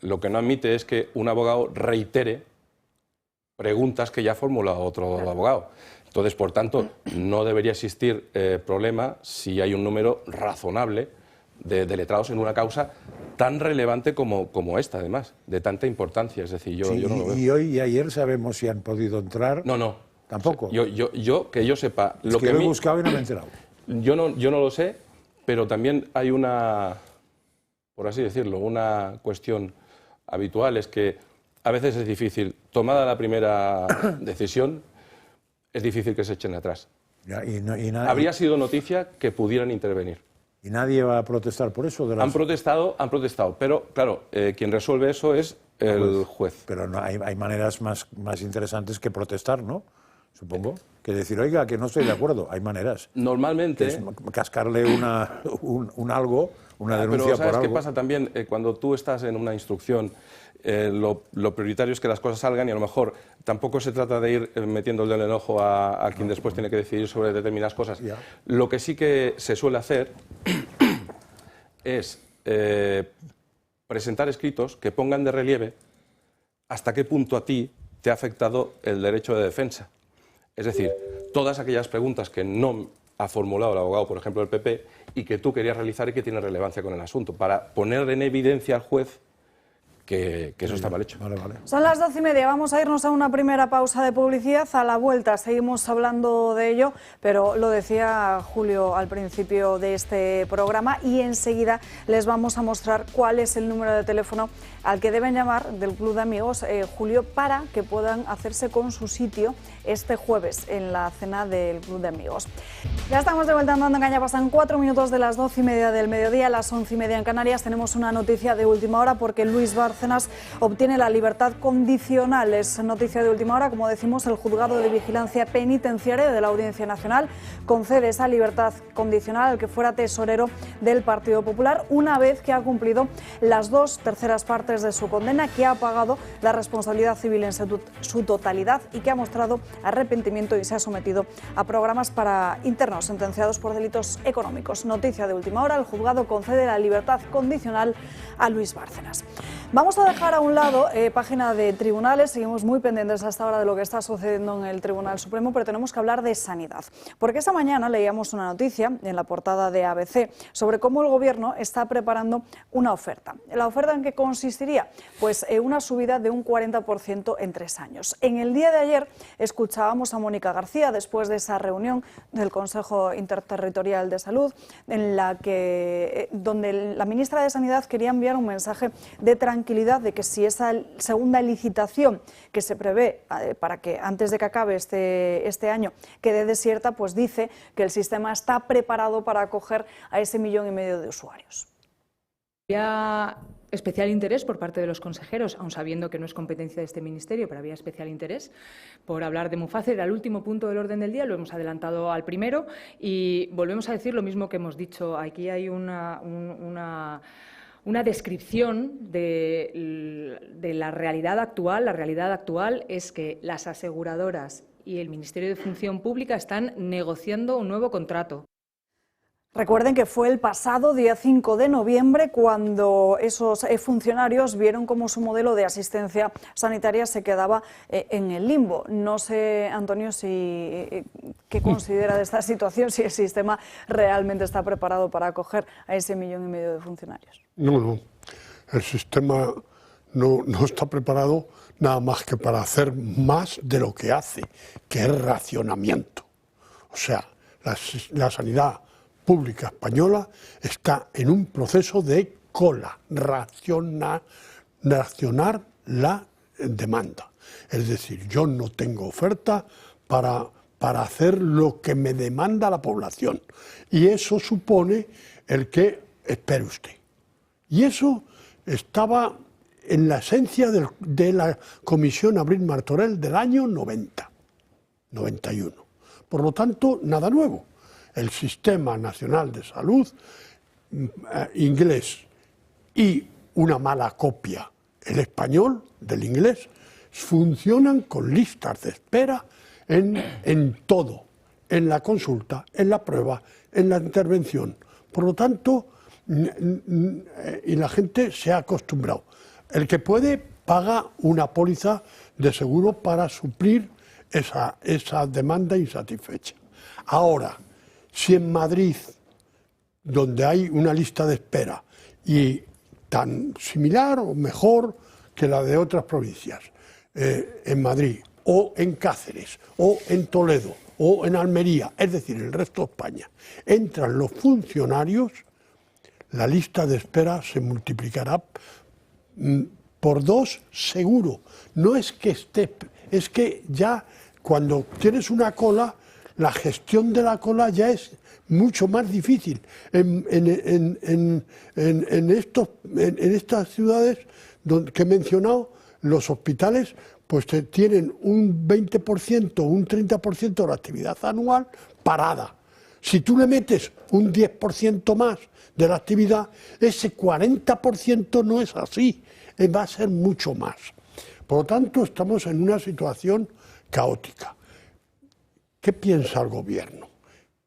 lo que no admite es que un abogado reitere preguntas que ya ha formulado otro abogado. Entonces, por tanto, no debería existir problema si hay un número razonable de letrados en una causa tan relevante como esta, además, de tanta importancia. Es decir, yo no lo veo. ¿Y hoy y ayer sabemos si han podido entrar? No. ¿Tampoco? Que yo sepa... Lo que he buscado y no me he enterado. Yo no lo sé, pero también hay una, por así decirlo, una cuestión habitual, es que a veces es difícil, tomada la primera decisión, es difícil que se echen atrás. Habría sido noticia que pudieran intervenir. ¿Y nadie va a protestar por eso? Han protestado, pero claro, quien resuelve eso es el juez. Pero no, hay maneras más interesantes que protestar, ¿no? Supongo. Que decir, oiga, que no estoy de acuerdo. Hay maneras. Normalmente... Es cascarle una denuncia por algo. Pero ¿sabes qué pasa también? Cuando tú estás en una instrucción, lo prioritario es que las cosas salgan y a lo mejor tampoco se trata de ir metiendo el dedo en el ojo a quien después tiene que decidir sobre determinadas cosas. Ya. Lo que sí que se suele hacer es presentar escritos que pongan de relieve hasta qué punto a ti te ha afectado el derecho de defensa. Es decir, todas aquellas preguntas que no ha formulado el abogado, por ejemplo, del PP, y que tú querías realizar y que tienen relevancia con el asunto, para poner en evidencia al juez que eso está mal hecho. Vale, vale. Son las 12:30, vamos a irnos a una primera pausa de publicidad. A la vuelta seguimos hablando de ello, pero lo decía Julio al principio de este programa y enseguida les vamos a mostrar cuál es el número de teléfono al que deben llamar del Club de Amigos, Julio, para que puedan hacerse con su sitio este jueves en la cena del Club de Amigos. Ya estamos de vuelta en Dando Caña, pasan 4 minutos de las 12:30 del mediodía, a las 11:30 en Canarias. Tenemos una noticia de última hora porque Luis Bárcenas obtiene la libertad condicional. Es noticia de última hora, como decimos, el Juzgado de Vigilancia Penitenciaria de la Audiencia Nacional concede esa libertad condicional al que fuera tesorero del Partido Popular una vez que ha cumplido las 2/3 partes de su condena, que ha pagado la responsabilidad civil en su totalidad y que ha mostrado arrepentimiento y se ha sometido a programas para internos sentenciados por delitos económicos. Noticia de última hora, el juzgado concede la libertad condicional a Luis Bárcenas. Vamos a dejar a un lado página de tribunales, seguimos muy pendientes hasta ahora de lo que está sucediendo en el Tribunal Supremo, pero tenemos que hablar de sanidad, porque esta mañana leíamos una noticia en la portada de ABC sobre cómo el Gobierno está preparando una oferta. ¿La oferta en qué consistiría? Pues una subida de un 40% en 3 años. En el día de ayer escuchábamos a Mónica García después de esa reunión del Consejo Interterritorial de Salud, en la que donde la ministra de Sanidad quería enviar un mensaje de tranquilidad de que si esa segunda licitación que se prevé para que antes de que acabe este año quede desierta, pues dice que el sistema está preparado para acoger a ese 1,5 millones de usuarios. Había especial interés por parte de los consejeros, aun sabiendo que no es competencia de este ministerio, pero había especial interés por hablar de Muface. Era el último punto del orden del día, lo hemos adelantado al primero y volvemos a decir lo mismo que hemos dicho. Aquí hay una descripción de la realidad actual. La realidad actual es que las aseguradoras y el Ministerio de Función Pública están negociando un nuevo contrato. Recuerden que fue el pasado día 5 de noviembre cuando esos funcionarios vieron cómo su modelo de asistencia sanitaria se quedaba en el limbo. No sé, Antonio, qué considera de esta situación, si el sistema realmente está preparado para acoger a ese 1,5 millones de funcionarios. No. El sistema no está preparado nada más que para hacer más de lo que hace, que es racionamiento. O sea, la sanidad pública española está en un proceso de racionar la demanda. Es decir, yo no tengo oferta para hacer lo que me demanda la población. Y eso supone el que espere usted. Y eso estaba en la esencia de la Comisión Abril Martorell del año 91. Por lo tanto, nada nuevo. El Sistema Nacional de Salud inglés y una mala copia, el español del inglés, funcionan con listas de espera en todo, en la consulta, en la prueba, en la intervención. Por lo tanto, y la gente se ha acostumbrado. El que puede paga una póliza de seguro para suplir esa demanda insatisfecha. Ahora, si en Madrid, donde hay una lista de espera y tan similar o mejor que la de otras provincias, en Madrid o en Cáceres o en Toledo o en Almería, es decir, el resto de España, entran los funcionarios, la lista de espera se multiplicará por 2 seguro. No es que es que ya cuando tienes una cola, la gestión de la cola ya es mucho más difícil. En estas ciudades que he mencionado, los hospitales pues tienen un 20%, un 30% de la actividad anual parada. Si tú le metes un 10% más de la actividad, ese 40% no es así, va a ser mucho más. Por lo tanto, estamos en una situación caótica. ¿Qué piensa el Gobierno?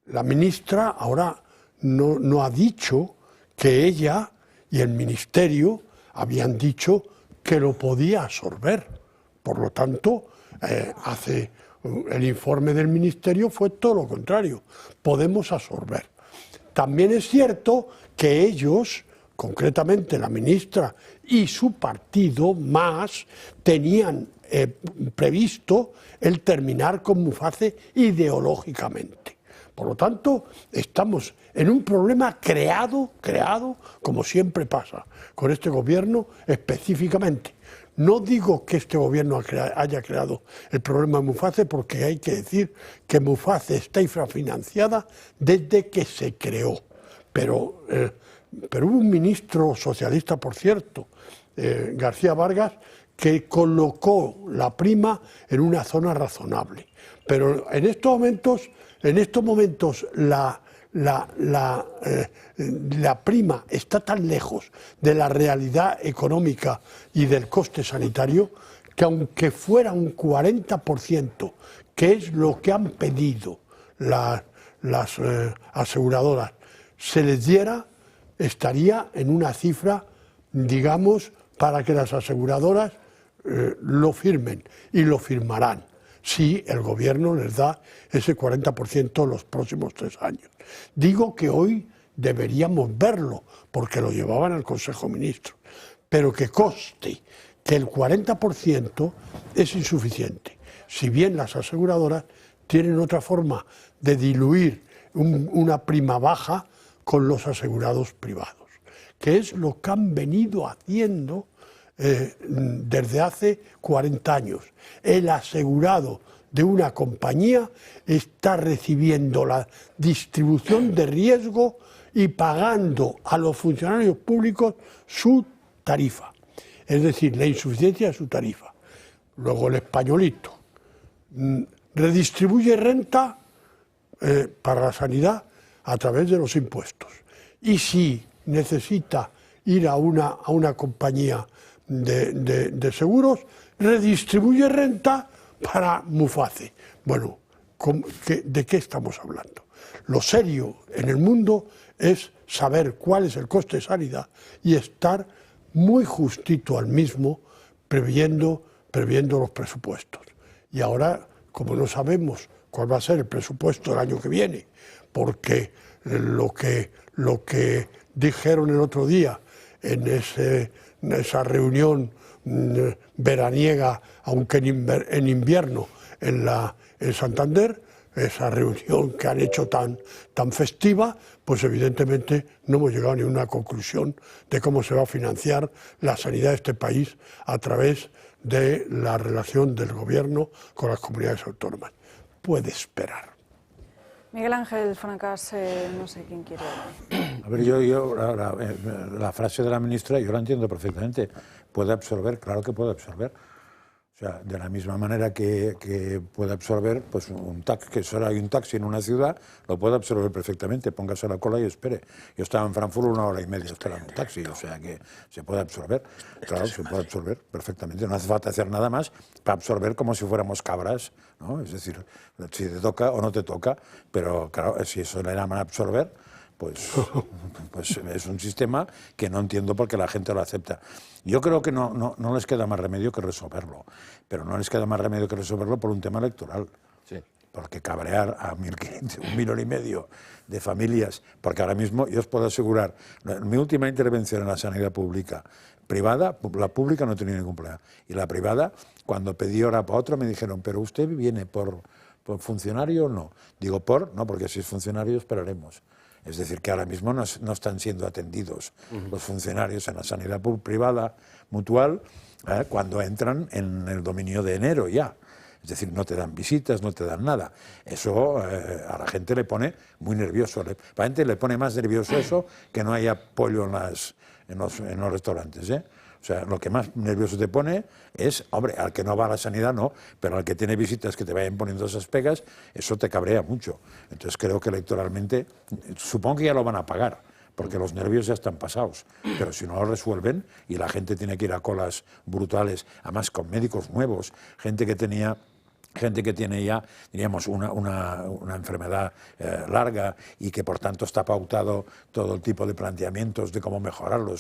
La ministra ahora no ha dicho que ella y el Ministerio habían dicho que lo podía absorber. Por lo tanto, el informe del Ministerio fue todo lo contrario. Podemos absorber. También es cierto que ellos, concretamente la ministra y su partido más, tenían previsto el terminar con Muface ideológicamente. Por lo tanto, estamos en un problema creado, como siempre pasa con este gobierno específicamente. No digo que este gobierno haya creado el problema de Muface, porque hay que decir que Muface está infrafinanciada desde que se creó. Pero hubo un ministro socialista, por cierto, García Vargas, que colocó la prima en una zona razonable. Pero en estos momentos la prima está tan lejos de la realidad económica y del coste sanitario que aunque fuera un 40%, que es lo que han pedido las aseguradoras, se les diera, estaría en una cifra, digamos, para que las aseguradoras lo firmen, y lo firmarán si el gobierno les da ese 40% los próximos 3 años. Digo que hoy deberíamos verlo, porque lo llevaban al Consejo de Ministros, pero que conste que el 40% es insuficiente. Si bien las aseguradoras tienen otra forma de diluir una prima baja con los asegurados privados, que es lo que han venido haciendo desde hace 40 años. El asegurado de una compañía está recibiendo la distribución de riesgo y pagando a los funcionarios públicos su tarifa, es decir, la insuficiencia de su tarifa. Luego el españolito redistribuye renta para la sanidad a través de los impuestos, y si necesita ir a una compañía de seguros, redistribuye renta para Muface. Bueno, ¿de qué estamos hablando? Lo serio en el mundo es saber cuál es el coste de sanidad y estar muy justito al mismo, previendo los presupuestos. Y ahora, como no sabemos cuál va a ser el presupuesto del año que viene, porque lo que dijeron el otro día en esa reunión veraniega, aunque en invierno, en Santander, esa reunión que han hecho tan festiva, pues evidentemente no hemos llegado a ninguna conclusión de cómo se va a financiar la sanidad de este país a través de la relación del gobierno con las comunidades autónomas. Puede esperar. Miguel Ángel Francas, no sé quién quiere. A ver, la frase de la ministra yo la entiendo perfectamente. Puede absorber, claro que puede absorber. O sea, de la misma manera que puede absorber, pues que solo hay un taxi en una ciudad, lo puede absorber perfectamente. Póngase a la cola y espere. Yo estaba en Frankfurt 1 hora y media esperando un taxi, o sea que se puede absorber. Claro, se puede absorber perfectamente. No hace falta hacer nada más para absorber como si fuéramos cabras, ¿no? Es decir, si te toca o no te toca, pero claro, si eso le llaman absorber, pues es un sistema que no entiendo por qué la gente lo acepta. Yo creo que no les queda más remedio que resolverlo, pero no les queda más remedio que resolverlo por un tema electoral. Sí. Porque cabrear a 1.500, 1,5 millones de familias, porque ahora mismo yo os puedo asegurar, mi última intervención en la sanidad pública, privada, la pública no tenía ningún problema, y la privada, cuando pedí hora para otro, me dijeron, pero usted viene por funcionario o no. Digo, no, porque si es funcionario esperaremos. Es decir, que ahora mismo no están siendo atendidos los funcionarios en la sanidad privada mutual cuando entran en el dominio de enero ya. Es decir, no te dan visitas, no te dan nada. Eso a la gente le pone muy nervioso. A la gente le pone más nervioso eso que no haya pollo en los restaurantes, ¿eh? O sea, lo que más nervioso te pone es, hombre, al que no va a la sanidad no, pero al que tiene visitas que te vayan poniendo esas pegas, eso te cabrea mucho. Entonces creo que electoralmente, supongo que ya lo van a pagar, porque los nervios ya están pasados, pero si no lo resuelven y la gente tiene que ir a colas brutales, además con médicos nuevos, gente que tiene ya, diríamos, una enfermedad larga y que por tanto está pautado todo el tipo de planteamientos de cómo mejorarlo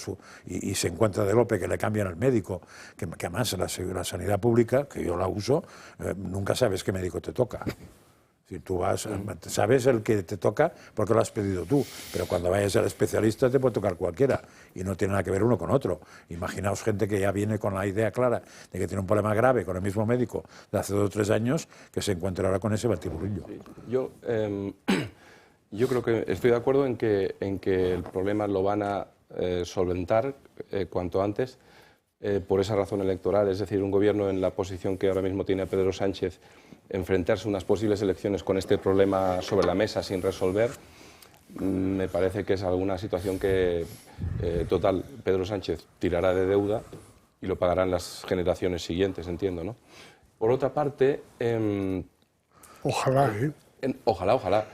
y se encuentra de golpe que le cambian al médico, que además la sanidad pública, que yo la uso, nunca sabes qué médico te toca. Si tú vas, sabes el que te toca porque lo has pedido tú, pero cuando vayas al especialista te puede tocar cualquiera y no tiene nada que ver uno con otro. Imaginaos gente que ya viene con la idea clara de que tiene un problema grave con el mismo médico de hace 2 o 3 años que se encuentra ahora con ese batiburrillo. Sí. Yo creo que estoy de acuerdo en que el problema lo van a solventar cuanto antes por esa razón electoral, es decir, un gobierno en la posición que ahora mismo tiene Pedro Sánchez, enfrentarse a unas posibles elecciones con este problema sobre la mesa sin resolver, me parece que es alguna situación que, total, Pedro Sánchez tirará de deuda y lo pagarán las generaciones siguientes, entiendo, ¿no? Por otra parte... ojalá, ¿eh? Ojalá.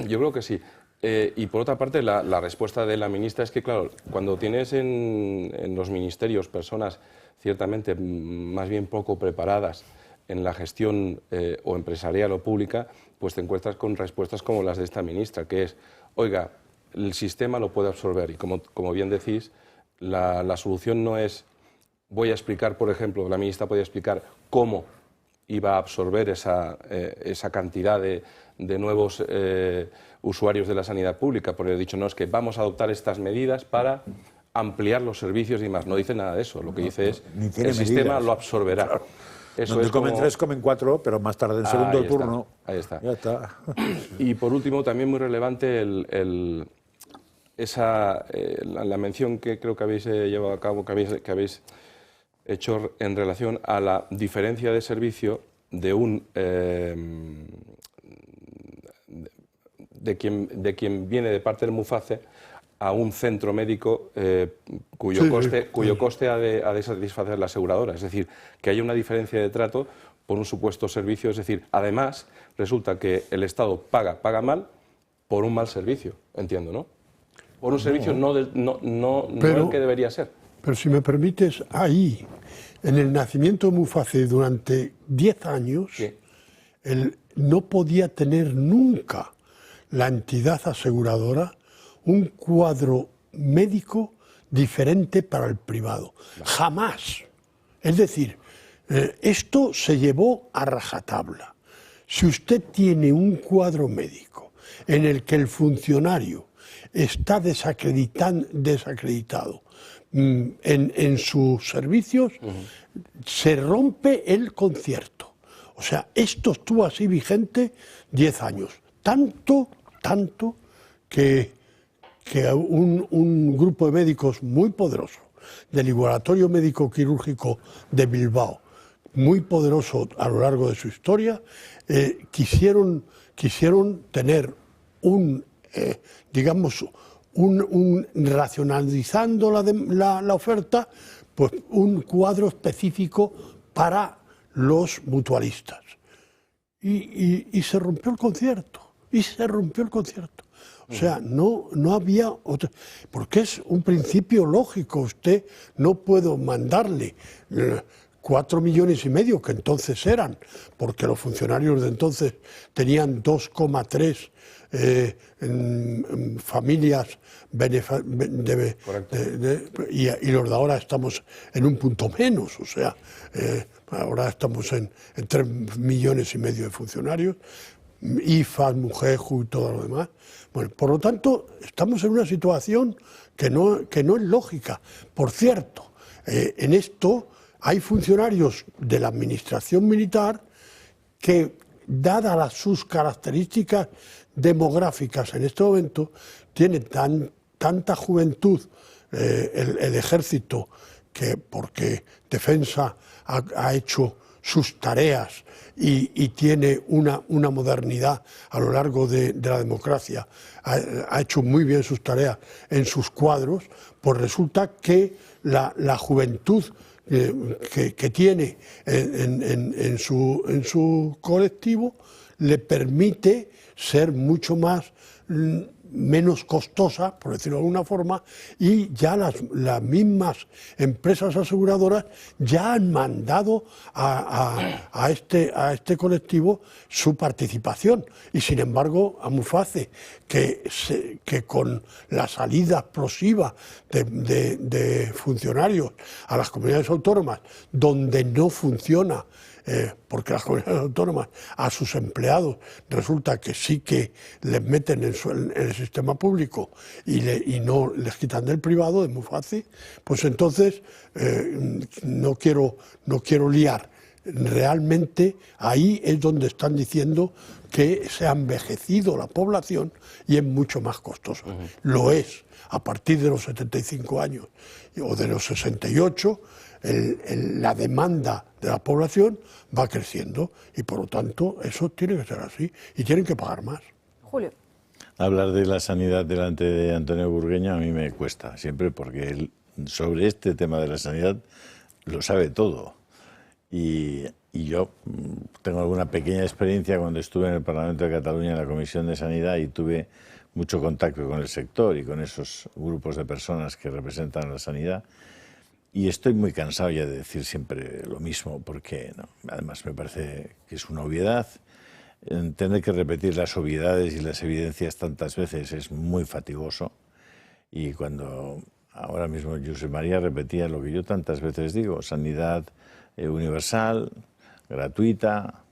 Yo creo que sí. Y por otra parte, la respuesta de la ministra es que, claro, cuando tienes en los ministerios personas ciertamente más bien poco preparadas en la gestión o empresarial o pública, pues te encuentras con respuestas como las de esta ministra, que es, oiga, el sistema lo puede absorber. Y como bien decís, la solución no es, voy a explicar, por ejemplo, la ministra podía explicar cómo iba a absorber esa cantidad de nuevos usuarios de la sanidad pública, porque he dicho, no, es que vamos a adoptar estas medidas para ampliar los servicios y más. No dice nada de eso, lo que dice es, el sistema lo absorberá. Claro. Eso donde comen 3, comen 4, pero más tarde en segundo turno. Ahí está. Ya está. Y por último, también muy relevante la mención que creo que habéis llevado a cabo, que habéis hecho en relación a la diferencia de servicio de quien viene de parte del MUFACE a un centro médico cuyo coste ha de satisfacer la aseguradora. Es decir, que haya una diferencia de trato por un supuesto servicio. Es decir, además, resulta que el Estado paga mal por un mal servicio, entiendo, ¿no? Por un servicio no el que debería ser. Pero si me permites, ahí, en el nacimiento de MUFACE durante 10 años, sí, no podía tener nunca la entidad aseguradora un cuadro médico diferente para el privado. Jamás. Es decir, esto se llevó a rajatabla. Si usted tiene un cuadro médico en el que el funcionario está desacreditado en sus servicios, se rompe el concierto. O sea, esto estuvo así vigente 10 años. Tanto que un grupo de médicos muy poderoso, del Laboratorio Médico Quirúrgico de Bilbao, muy poderoso a lo largo de su historia, quisieron tener racionalizando la oferta, pues un cuadro específico para los mutualistas. Y se rompió el concierto. O sea, no había otra, porque es un principio lógico. Usted no puede mandarle 4,5 millones, que entonces eran, porque los funcionarios de entonces tenían 2,3 familias y los de ahora estamos en un punto menos. O sea, ahora estamos en 3,5 millones de funcionarios, IFAS, MUJEJU y todo lo demás. Bueno, por lo tanto, estamos en una situación que no es lógica. Por cierto, en esto hay funcionarios de la administración militar que, dadas sus características demográficas en este momento, tiene tanta juventud el ejército, porque Defensa ha hecho sus tareas y tiene una modernidad a lo largo de la democracia, ha hecho muy bien sus tareas en sus cuadros, pues resulta que la juventud que tiene en su colectivo le permite ser mucho menos costosa, por decirlo de alguna forma, y ya las mismas empresas aseguradoras ya han mandado a este colectivo su participación. Y sin embargo, a MUFACE, que con la salida explosiva de funcionarios a las comunidades autónomas, donde no funciona porque las comunidades autónomas a sus empleados resulta que sí que les meten en el sistema público y no les quitan del privado, es muy fácil, pues entonces no quiero liar. Realmente ahí es donde están diciendo que se ha envejecido la población y es mucho más costoso. Lo es. A partir de los 75 años o de los 68, la demanda de la población va creciendo y por lo tanto eso tiene que ser así y tienen que pagar más. Julio. Hablar de la sanidad delante de Antonio Burgueño a mí me cuesta siempre porque él sobre este tema de la sanidad lo sabe todo. Y yo tengo alguna pequeña experiencia cuando estuve en el Parlamento de Cataluña en la Comisión de Sanidad y tuve mucho contacto con el sector y con esos grupos de personas que representan la sanidad. Y estoy muy cansado ya de decir siempre lo mismo, porque además me parece que es una obviedad. Tener que repetir las obviedades y las evidencias tantas veces es muy fatigoso. Y cuando ahora mismo Josep María repetía lo que yo tantas veces digo, sanidad universal, gratuita,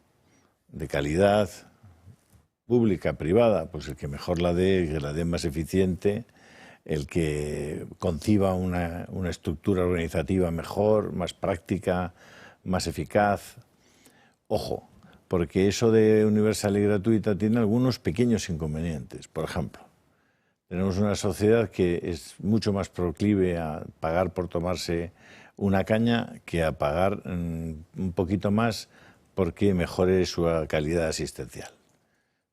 de calidad, pública, privada, pues el que mejor la dé, que la dé más eficiente, el que conciba una estructura organizativa mejor, más práctica, más eficaz. Ojo, porque eso de universal y gratuita tiene algunos pequeños inconvenientes. Por ejemplo, tenemos una sociedad que es mucho más proclive a pagar por tomarse una caña que a pagar un poquito más porque mejore su calidad asistencial.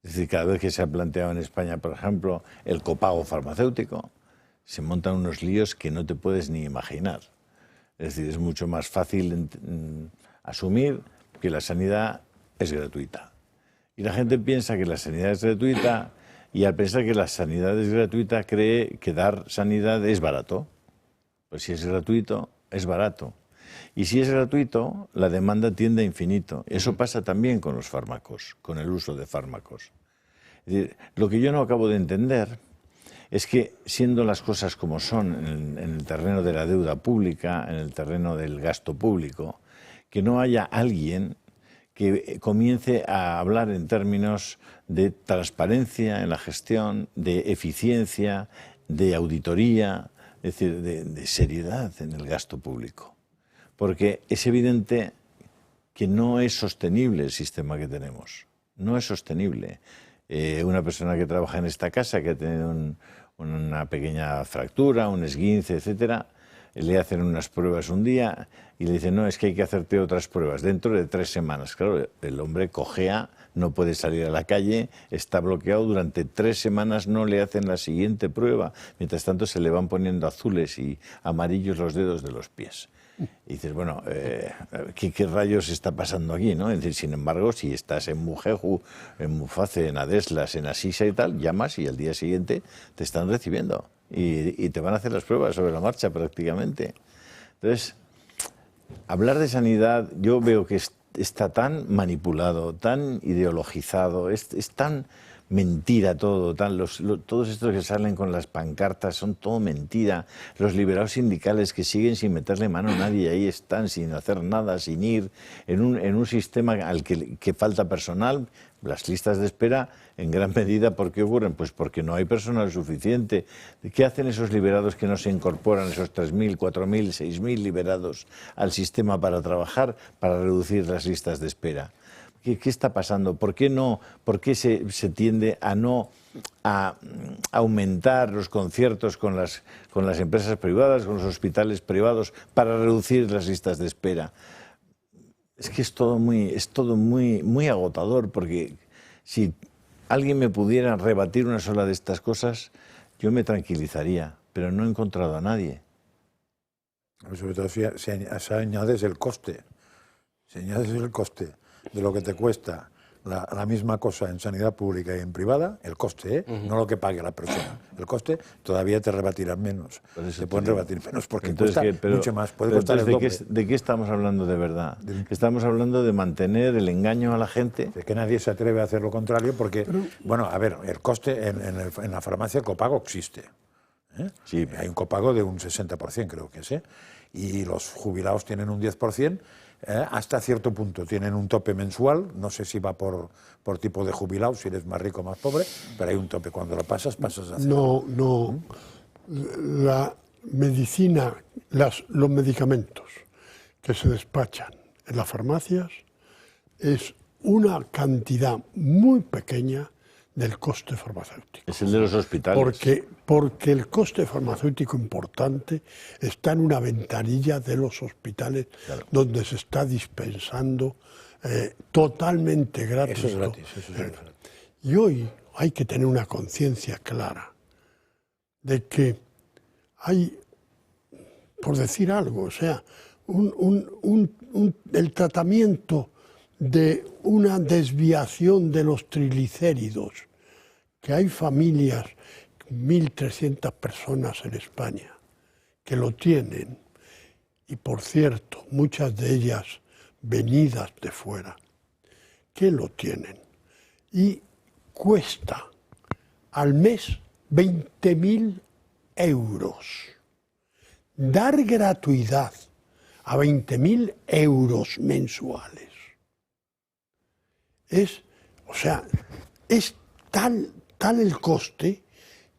Es decir, cada vez que se ha planteado en España, por ejemplo, el copago farmacéutico, se montan unos líos que no te puedes ni imaginar. Es decir, es mucho más fácil asumir que la sanidad es gratuita. Y la gente piensa que la sanidad es gratuita y al pensar que la sanidad es gratuita cree que dar sanidad es barato. Pues si es gratuito, es barato. Y si es gratuito, la demanda tiende a infinito. Eso pasa también con los fármacos, con el uso de fármacos. Es decir, lo que yo no acabo de entender es que, siendo las cosas como son en el terreno de la deuda pública, en el terreno del gasto público, que no haya alguien que comience a hablar en términos de transparencia en la gestión, de eficiencia, de auditoría, es decir, de seriedad en el gasto público. Porque es evidente que no es sostenible el sistema que tenemos. No es sostenible. Una persona que trabaja en esta casa, que ha tenido una pequeña fractura, un esguince, etcétera, le hacen unas pruebas un día y le dicen, no, es que hay que hacerte otras pruebas dentro de 3 semanas. Claro, el hombre cojea, no puede salir a la calle, está bloqueado, durante 3 semanas no le hacen la siguiente prueba. Mientras tanto se le van poniendo azules y amarillos los dedos de los pies. Y dices, bueno, ¿qué rayos está pasando aquí, ¿no? Es decir, sin embargo, si estás en Mugeju, en Muface, en Adeslas, en Asisa y tal, llamas y al día siguiente te están recibiendo y te van a hacer las pruebas sobre la marcha prácticamente. Entonces, hablar de sanidad, yo veo que está tan manipulado, tan ideologizado, es tan mentira todo, todos estos que salen con las pancartas son todo mentira, los liberados sindicales que siguen sin meterle mano a nadie, ahí están sin hacer nada, sin ir, en un sistema al que falta personal. Las listas de espera, en gran medida, ¿por qué ocurren? Pues porque no hay personal suficiente. ¿Qué hacen esos liberados que no se incorporan, esos 3.000, 4.000, 6.000 liberados al sistema para trabajar, para reducir las listas de espera? ¿Qué está pasando? ¿Por qué se tiende a aumentar los conciertos con las empresas privadas, con los hospitales privados, para reducir las listas de espera? Es que es todo muy agotador, porque si alguien me pudiera rebatir una sola de estas cosas, yo me tranquilizaría, pero no he encontrado a nadie. Sobre todo si añades el coste. Si añades el coste de lo que te cuesta la misma cosa en sanidad pública y en privada, el coste, no lo que pague la persona, el coste, todavía te rebatirán menos. Se pueden rebatir menos porque entonces, cuesta mucho más, puede costar el doble. ¿De qué estamos hablando de verdad? Estamos hablando de mantener el engaño a la gente. Es que nadie se atreve a hacer lo contrario porque, bueno, a ver, el coste en la farmacia, el copago existe. Sí. Hay un copago de un 60%, creo que es, y los jubilados tienen un 10%, hasta cierto punto. Tienen un tope mensual, no sé si va por tipo de jubilado, si eres más rico o más pobre, pero hay un tope. Cuando lo pasas a cero. No. La medicina, los medicamentos que se despachan en las farmacias es una cantidad muy pequeña del coste farmacéutico. Es el de los hospitales. Porque el coste farmacéutico importante está en una ventanilla de los hospitales, claro, donde se está dispensando totalmente gratis. Eso es gratis. Y hoy hay que tener una conciencia clara de que hay, por decir algo, o sea, el tratamiento de una desviación de los triglicéridos, que hay familias, 1.300 personas en España, que lo tienen, y por cierto, muchas de ellas venidas de fuera, que lo tienen, y cuesta al mes 20.000 euros. Dar gratuidad a 20.000 euros mensuales es tal el coste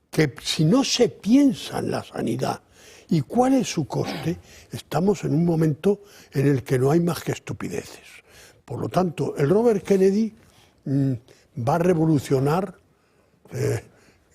que si no se piensa en la sanidad y cuál es su coste, estamos en un momento en el que no hay más que estupideces. Por lo tanto, el Robert Kennedy va a revolucionar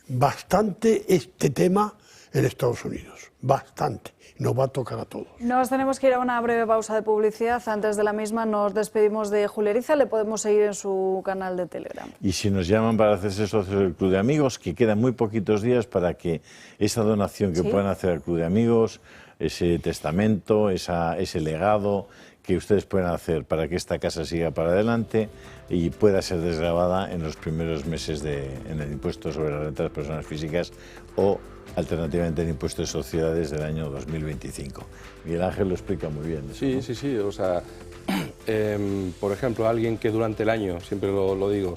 bastante este tema en Estados Unidos, bastante. Nos va a tocar a todos. Nos tenemos que ir a una breve pausa de publicidad. Antes de la misma nos despedimos de Julio Eriza. Le podemos seguir en su canal de Telegram. Y si nos llaman para hacerse socios del Club de Amigos, que quedan muy poquitos días para que esa donación que puedan hacer al Club de Amigos, ese testamento, ese legado que ustedes pueden hacer para que esta casa siga para adelante y pueda ser desgravada en los primeros meses en el impuesto sobre la renta de las personas físicas o alternativamente el impuesto de sociedades del año 2025. Miguel Ángel lo explica muy bien. Sí, o sea, por ejemplo, alguien que durante el año, siempre lo digo,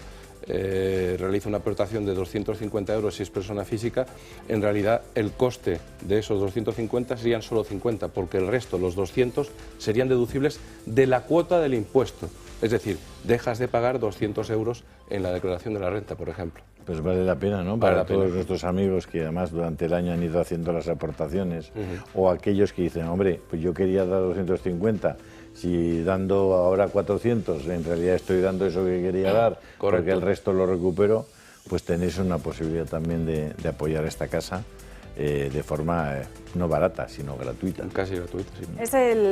realiza una aportación de 250 euros si es persona física, en realidad el coste de esos 250 serían solo 50, porque el resto, los 200, serían deducibles de la cuota del impuesto. Es decir, dejas de pagar 200 euros en la declaración de la renta, por ejemplo. Pues vale la pena, ¿no? Para todos nuestros amigos que además durante el año han ido haciendo las aportaciones, o aquellos que dicen, hombre, pues yo quería dar 250, si dando ahora 400, en realidad estoy dando eso que quería dar, porque el resto lo recupero, pues tenéis una posibilidad también de apoyar esta casa de forma no barata, sino gratuita. Casi gratuita, sí.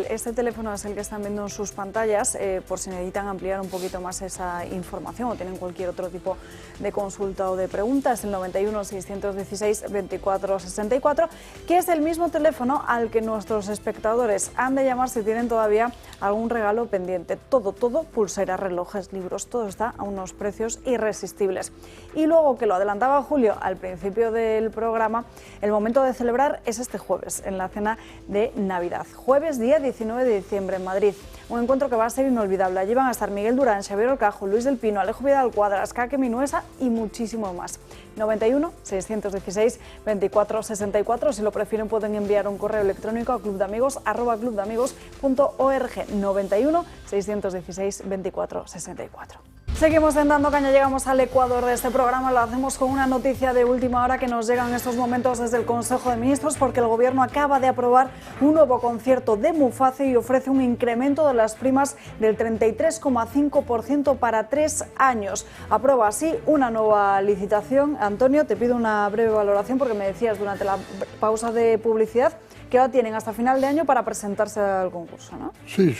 Este teléfono es el que están viendo en sus pantallas, por si necesitan ampliar un poquito más esa información o tienen cualquier otro tipo de consulta o de pregunta. Es el 91 616 24 64, que es el mismo teléfono al que nuestros espectadores han de llamar si tienen todavía algún regalo pendiente. Todo, pulseras, relojes, libros, todo está a unos precios irresistibles. Y luego, que lo adelantaba Julio al principio del programa, el momento de celebrar es este jueves, en la cena de Navidad. Jueves, día 19 de diciembre, en Madrid. Un encuentro que va a ser inolvidable. Allí van a estar Miguel Durán, Xavier Orcajo, Luis del Pino, Alejo Vidal Cuadras, Kake Minuesa y muchísimo más. 91 616 24 64. Si lo prefieren, pueden enviar un correo electrónico a clubdeamigos@clubdeamigos.org. 91 616 24 64. Seguimos dando caña, llegamos al Ecuador de este programa, lo hacemos con una noticia de última hora que nos llega en estos momentos desde el Consejo de Ministros, porque el Gobierno acaba de aprobar un nuevo concierto de Muface y ofrece un incremento de las primas del 33,5% para 3 años. Aprueba así una nueva licitación. Antonio, te pido una breve valoración porque me decías durante la pausa de publicidad que ahora tienen hasta final de año para presentarse al concurso, ¿no? Sí,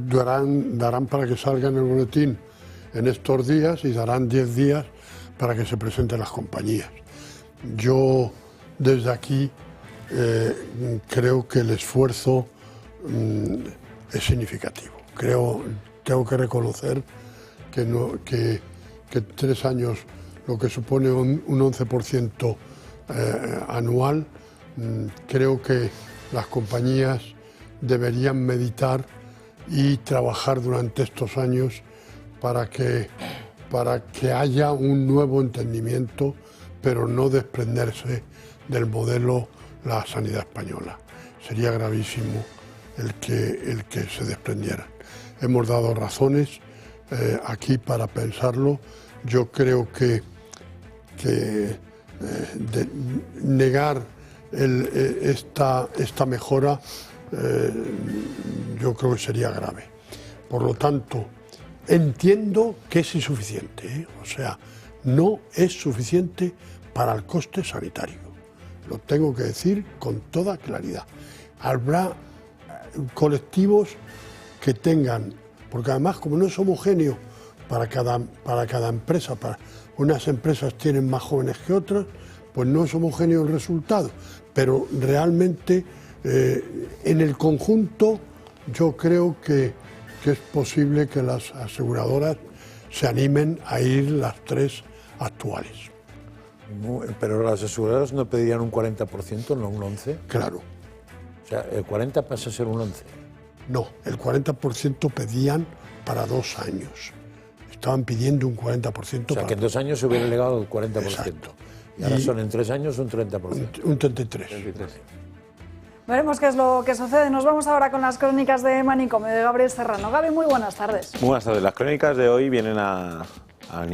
darán para que salga en el boletín en estos días y darán 10 días para que se presenten las compañías. Yo desde aquí creo que el esfuerzo es significativo. Tengo que reconocer que 3 años, lo que supone un 11% anual, creo que las compañías deberían meditar y trabajar durante estos años para que haya un nuevo entendimiento, pero no desprenderse del modelo la sanidad española. Sería gravísimo el que se desprendieran. hemos dado razones aquí para pensarlo. Yo creo que negar esta mejora yo creo que sería grave. Por lo tanto, entiendo que es insuficiente, ¿eh? O sea, no es suficiente para el coste sanitario. Lo tengo que decir con toda claridad. Habrá colectivos que tengan, porque además como no es homogéneo para cada empresa, unas empresas tienen más jóvenes que otras, pues no es homogéneo el resultado, pero realmente en el conjunto yo creo que es posible que las aseguradoras se animen a ir las 3 actuales. Pero las aseguradoras no pedirían un 40%, no un 11%. Claro. O sea, el 40% pasa a ser un 11%. No, el 40% pedían para 2 años. Estaban pidiendo un 40%. O sea, que en 2 años se hubiera legado el 40%. Exacto. Y ahora son en 3 años un 30%. Un 33%. Veremos qué es lo que sucede. Nos vamos ahora con las crónicas de Manicomio de Gabriel Serrano. Gaby, muy buenas tardes. Muy buenas tardes. Las crónicas de hoy vienen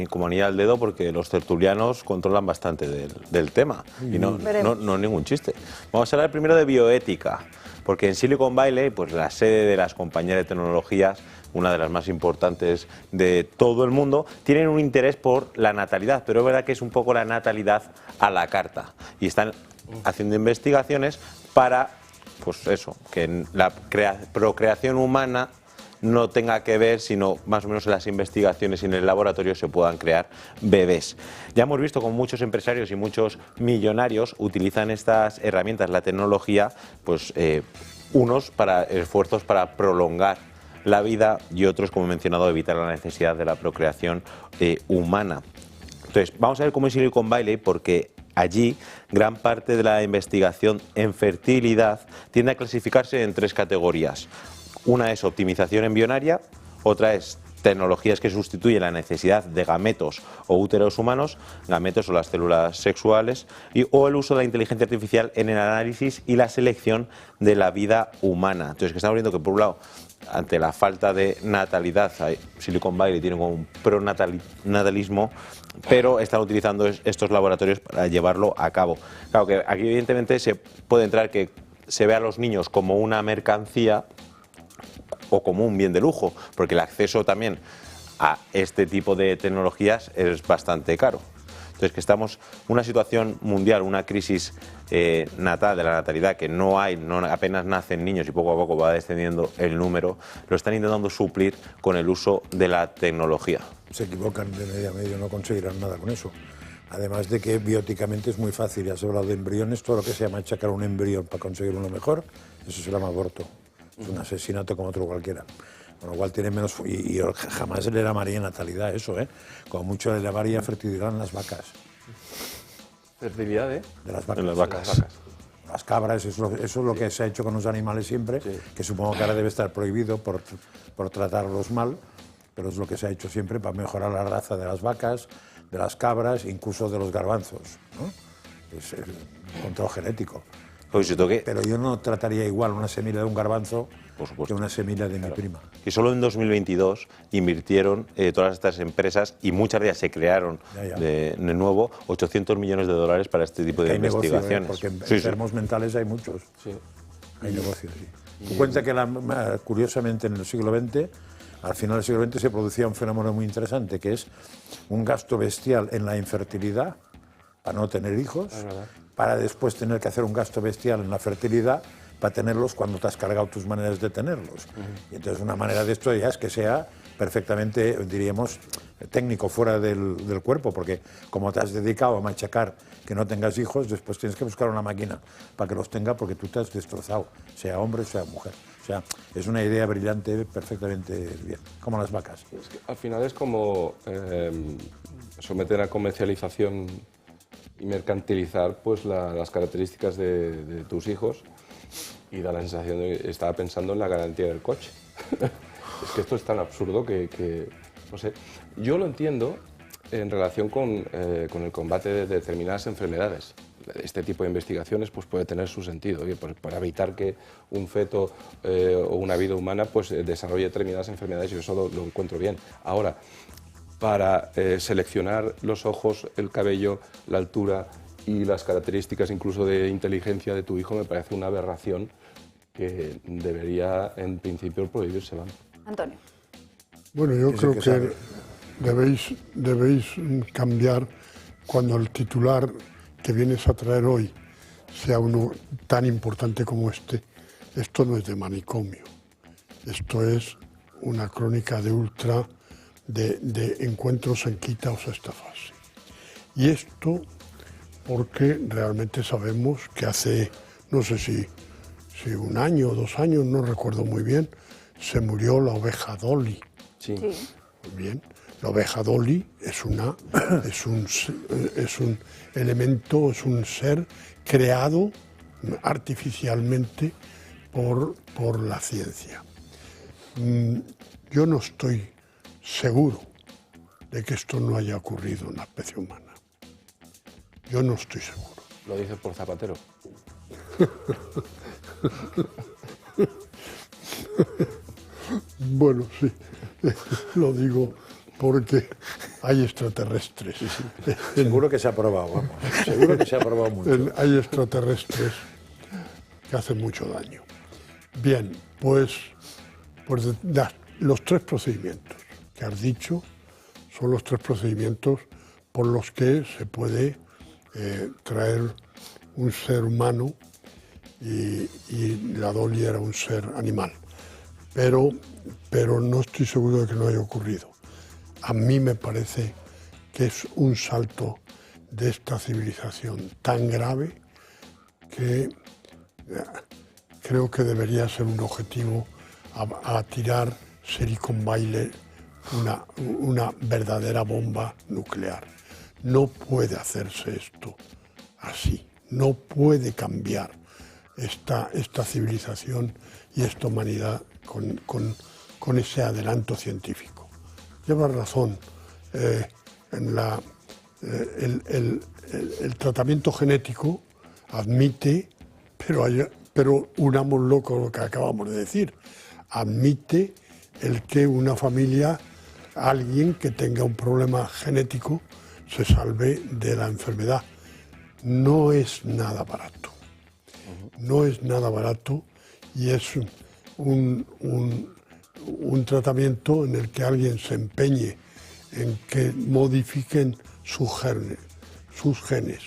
como anillo al dedo porque los tertulianos controlan bastante del tema y no es ningún chiste. Vamos a hablar primero de bioética, porque en Silicon Valley, pues la sede de las compañías de tecnologías, una de las más importantes de todo el mundo, tienen un interés por la natalidad, pero es verdad que es un poco la natalidad a la carta y están haciendo investigaciones para, pues eso, que la procreación humana no tenga que ver, sino más o menos en las investigaciones y en el laboratorio se puedan crear bebés. Ya hemos visto cómo muchos empresarios y muchos millonarios utilizan estas herramientas, la tecnología, pues unos para esfuerzos para prolongar la vida y otros, como he mencionado, evitar la necesidad de la procreación humana. Entonces, vamos a ver cómo es Silicon Valley, porque allí gran parte de la investigación en fertilidad tiende a clasificarse en 3 categorías. Una es optimización embrionaria, otra es tecnologías que sustituyen la necesidad de gametos o úteros humanos, gametos o las células sexuales, o el uso de la inteligencia artificial en el análisis y la selección de la vida humana. Entonces, que estamos viendo que por un lado, ante la falta de natalidad, Silicon Valley tiene como un pronatalismo, pero están utilizando estos laboratorios para llevarlo a cabo. Claro que aquí evidentemente se puede entrar que se ve a los niños como una mercancía o como un bien de lujo, porque el acceso también a este tipo de tecnologías es bastante caro. Entonces, que estamos en una situación mundial, una crisis natal de la natalidad, que apenas nacen niños y poco a poco va descendiendo el número, lo están intentando suplir con el uso de la tecnología. Se equivocan de medio a medio, no conseguirán nada con eso. Además de que bióticamente es muy fácil, ya has hablado de embriones, todo lo que se llama machacar un embrión para conseguir uno mejor, eso se llama aborto. Es un asesinato como otro cualquiera. Con lo cual tiene menos... Y jamás le llamaría natalidad eso, ¿eh? Como mucho le llamaría fertilidad en las vacas. ¿Fertilidad, De las vacas. En las vacas. Las cabras, eso es lo que se ha hecho con los animales siempre, que supongo que ahora debe estar prohibido por tratarlos mal, pero es lo que se ha hecho siempre para mejorar la raza de las vacas, de las cabras, incluso de los garbanzos, ¿no? Es el control genético. Pero yo no trataría igual una semilla de un garbanzo que una semilla de mi prima. Y solo en 2022 invirtieron todas estas empresas, y muchas de ellas se crearon de nuevo, $800 millones para este tipo de investigaciones. Negocio, porque enfermos mentales hay muchos. Hay negocios, sí. Cuenta que curiosamente en el siglo XX, al final del siglo XX, se producía un fenómeno muy interesante, que es un gasto bestial en la infertilidad, para no tener hijos, para después tener que hacer un gasto bestial en la fertilidad para tenerlos cuando te has cargado tus maneras de tenerlos. Y entonces una manera de esto ya es que sea perfectamente, diríamos, técnico, fuera del cuerpo, porque como te has dedicado a machacar que no tengas hijos, después tienes que buscar una máquina para que los tenga, porque tú te has destrozado, sea hombre, sea mujer. O sea, es una idea brillante, perfectamente bien, como las vacas. Es que al final es como someter a comercialización y mercantilizar pues las características de tus hijos, y da la sensación de que estaba pensando en la garantía del coche. Es que esto es tan absurdo que no sé. Yo lo entiendo en relación con el combate de determinadas enfermedades. este tipo de investigaciones pues puede tener su sentido, para evitar que un feto o una vida humana pues desarrolle determinadas enfermedades, yo eso lo encuentro bien. Ahora, para seleccionar los ojos, el cabello, la altura y las características incluso de inteligencia de tu hijo me parece una aberración que debería en principio prohibirse. Antonio. Bueno, yo creo que debéis cambiar cuando el titular que vienes a traer hoy sea uno tan importante como este. Esto no es de manicomio, esto es una crónica de ultra de encuentros en quita o sexta fase. Y esto porque realmente sabemos que hace, no sé si 1 año o 2 años, no recuerdo muy bien, se murió la oveja Dolly. Sí. Bien, la oveja Dolly es un elemento, es un ser creado artificialmente por la ciencia. Yo no estoy seguro de que esto no haya ocurrido en la especie humana. Yo no estoy seguro. ¿Lo dices por Zapatero? Bueno, sí, lo digo porque hay extraterrestres. Seguro que se ha probado, vamos. Seguro que se ha probado mucho. Hay extraterrestres que hacen mucho daño. Bien, pues los 3 procedimientos que has dicho son los 3 procedimientos por los que se puede traer un ser humano y la Dolly era un ser animal. Pero no estoy seguro de que no haya ocurrido. A mí me parece que es un salto de esta civilización tan grave que creo que debería ser un objetivo a tirar Silicon Valley, una verdadera bomba nuclear. No puede hacerse esto así, no puede cambiar esta civilización y esta humanidad con ese adelanto científico. Llevas razón, el tratamiento genético admite, pero unámoslo con lo que acabamos de decir, admite el que una familia, alguien que tenga un problema genético, se salve de la enfermedad. No es nada barato. No es nada barato y es un tratamiento en el que alguien se empeñe en que modifiquen sus genes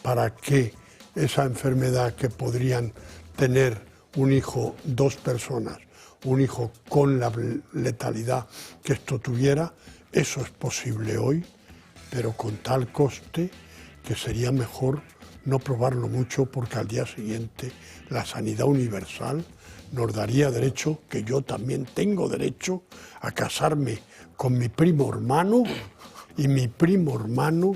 para que esa enfermedad que podrían tener un hijo, 2 personas, un hijo con la letalidad que esto tuviera, eso es posible hoy, pero con tal coste que sería mejor no probarlo mucho porque al día siguiente la sanidad universal nos daría derecho, que yo también tengo derecho, a casarme con mi primo hermano y mi primo hermano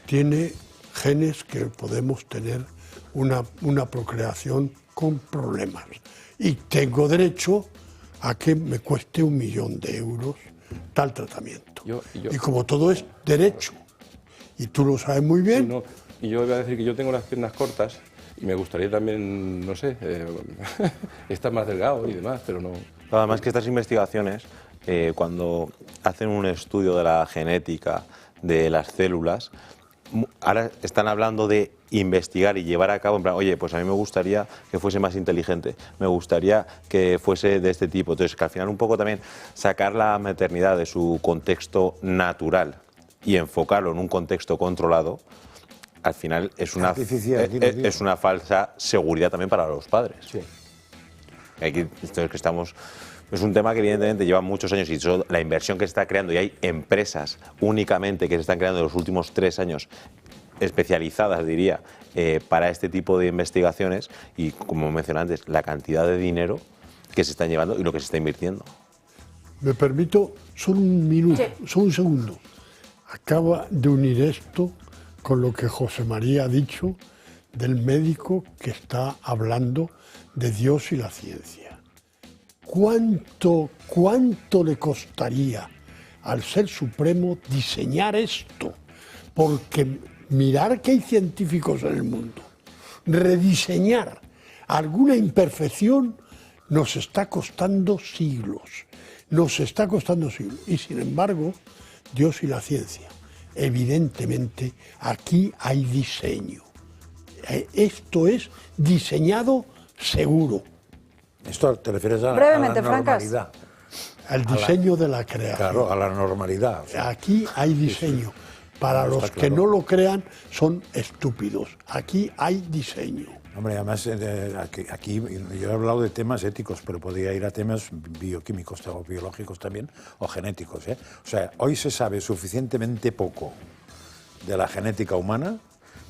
tiene genes que podemos tener una procreación con problemas. Y tengo derecho a que me cueste 1 millón de euros tal tratamiento. Y como todo es derecho, y tú lo sabes muy bien... Y yo voy a decir que yo tengo las piernas cortas y me gustaría también, no sé, estar más delgado y demás, pero no... Además que estas investigaciones, cuando hacen un estudio de la genética de las células, ahora están hablando de investigar y llevar a cabo, en plan, oye, pues a mí me gustaría que fuese más inteligente, me gustaría que fuese de este tipo. Entonces, que al final un poco también sacar la maternidad de su contexto natural y enfocarlo en un contexto controlado, al final es una falsa seguridad también para los padres. Sí. Aquí es un tema que evidentemente lleva muchos años y la inversión que se está creando, y hay empresas únicamente que se están creando en los últimos 3 años especializadas, diría, para este tipo de investigaciones, y como mencioné antes, la cantidad de dinero que se están llevando y lo que se está invirtiendo. Me permito solo un minuto, solo un segundo. Acaba de unir esto con lo que José María ha dicho del médico que está hablando de Dios y la ciencia. ¿Cuánto le costaría al Ser Supremo diseñar esto? Porque mirar que hay científicos en el mundo. Rediseñar alguna imperfección nos está costando siglos. Nos está costando siglos. Y sin embargo, Dios y la ciencia, evidentemente, aquí hay diseño. Esto es diseñado seguro. Esto te refieres a, brevemente, a la normalidad. Al diseño de la creación. Claro, a la normalidad. O sea, aquí hay diseño. Para los que no lo crean, son estúpidos. Aquí hay diseño. Hombre, además, aquí yo he hablado de temas éticos, pero podría ir a temas bioquímicos o biológicos también, o genéticos, ¿eh? O sea, hoy se sabe suficientemente poco de la genética humana,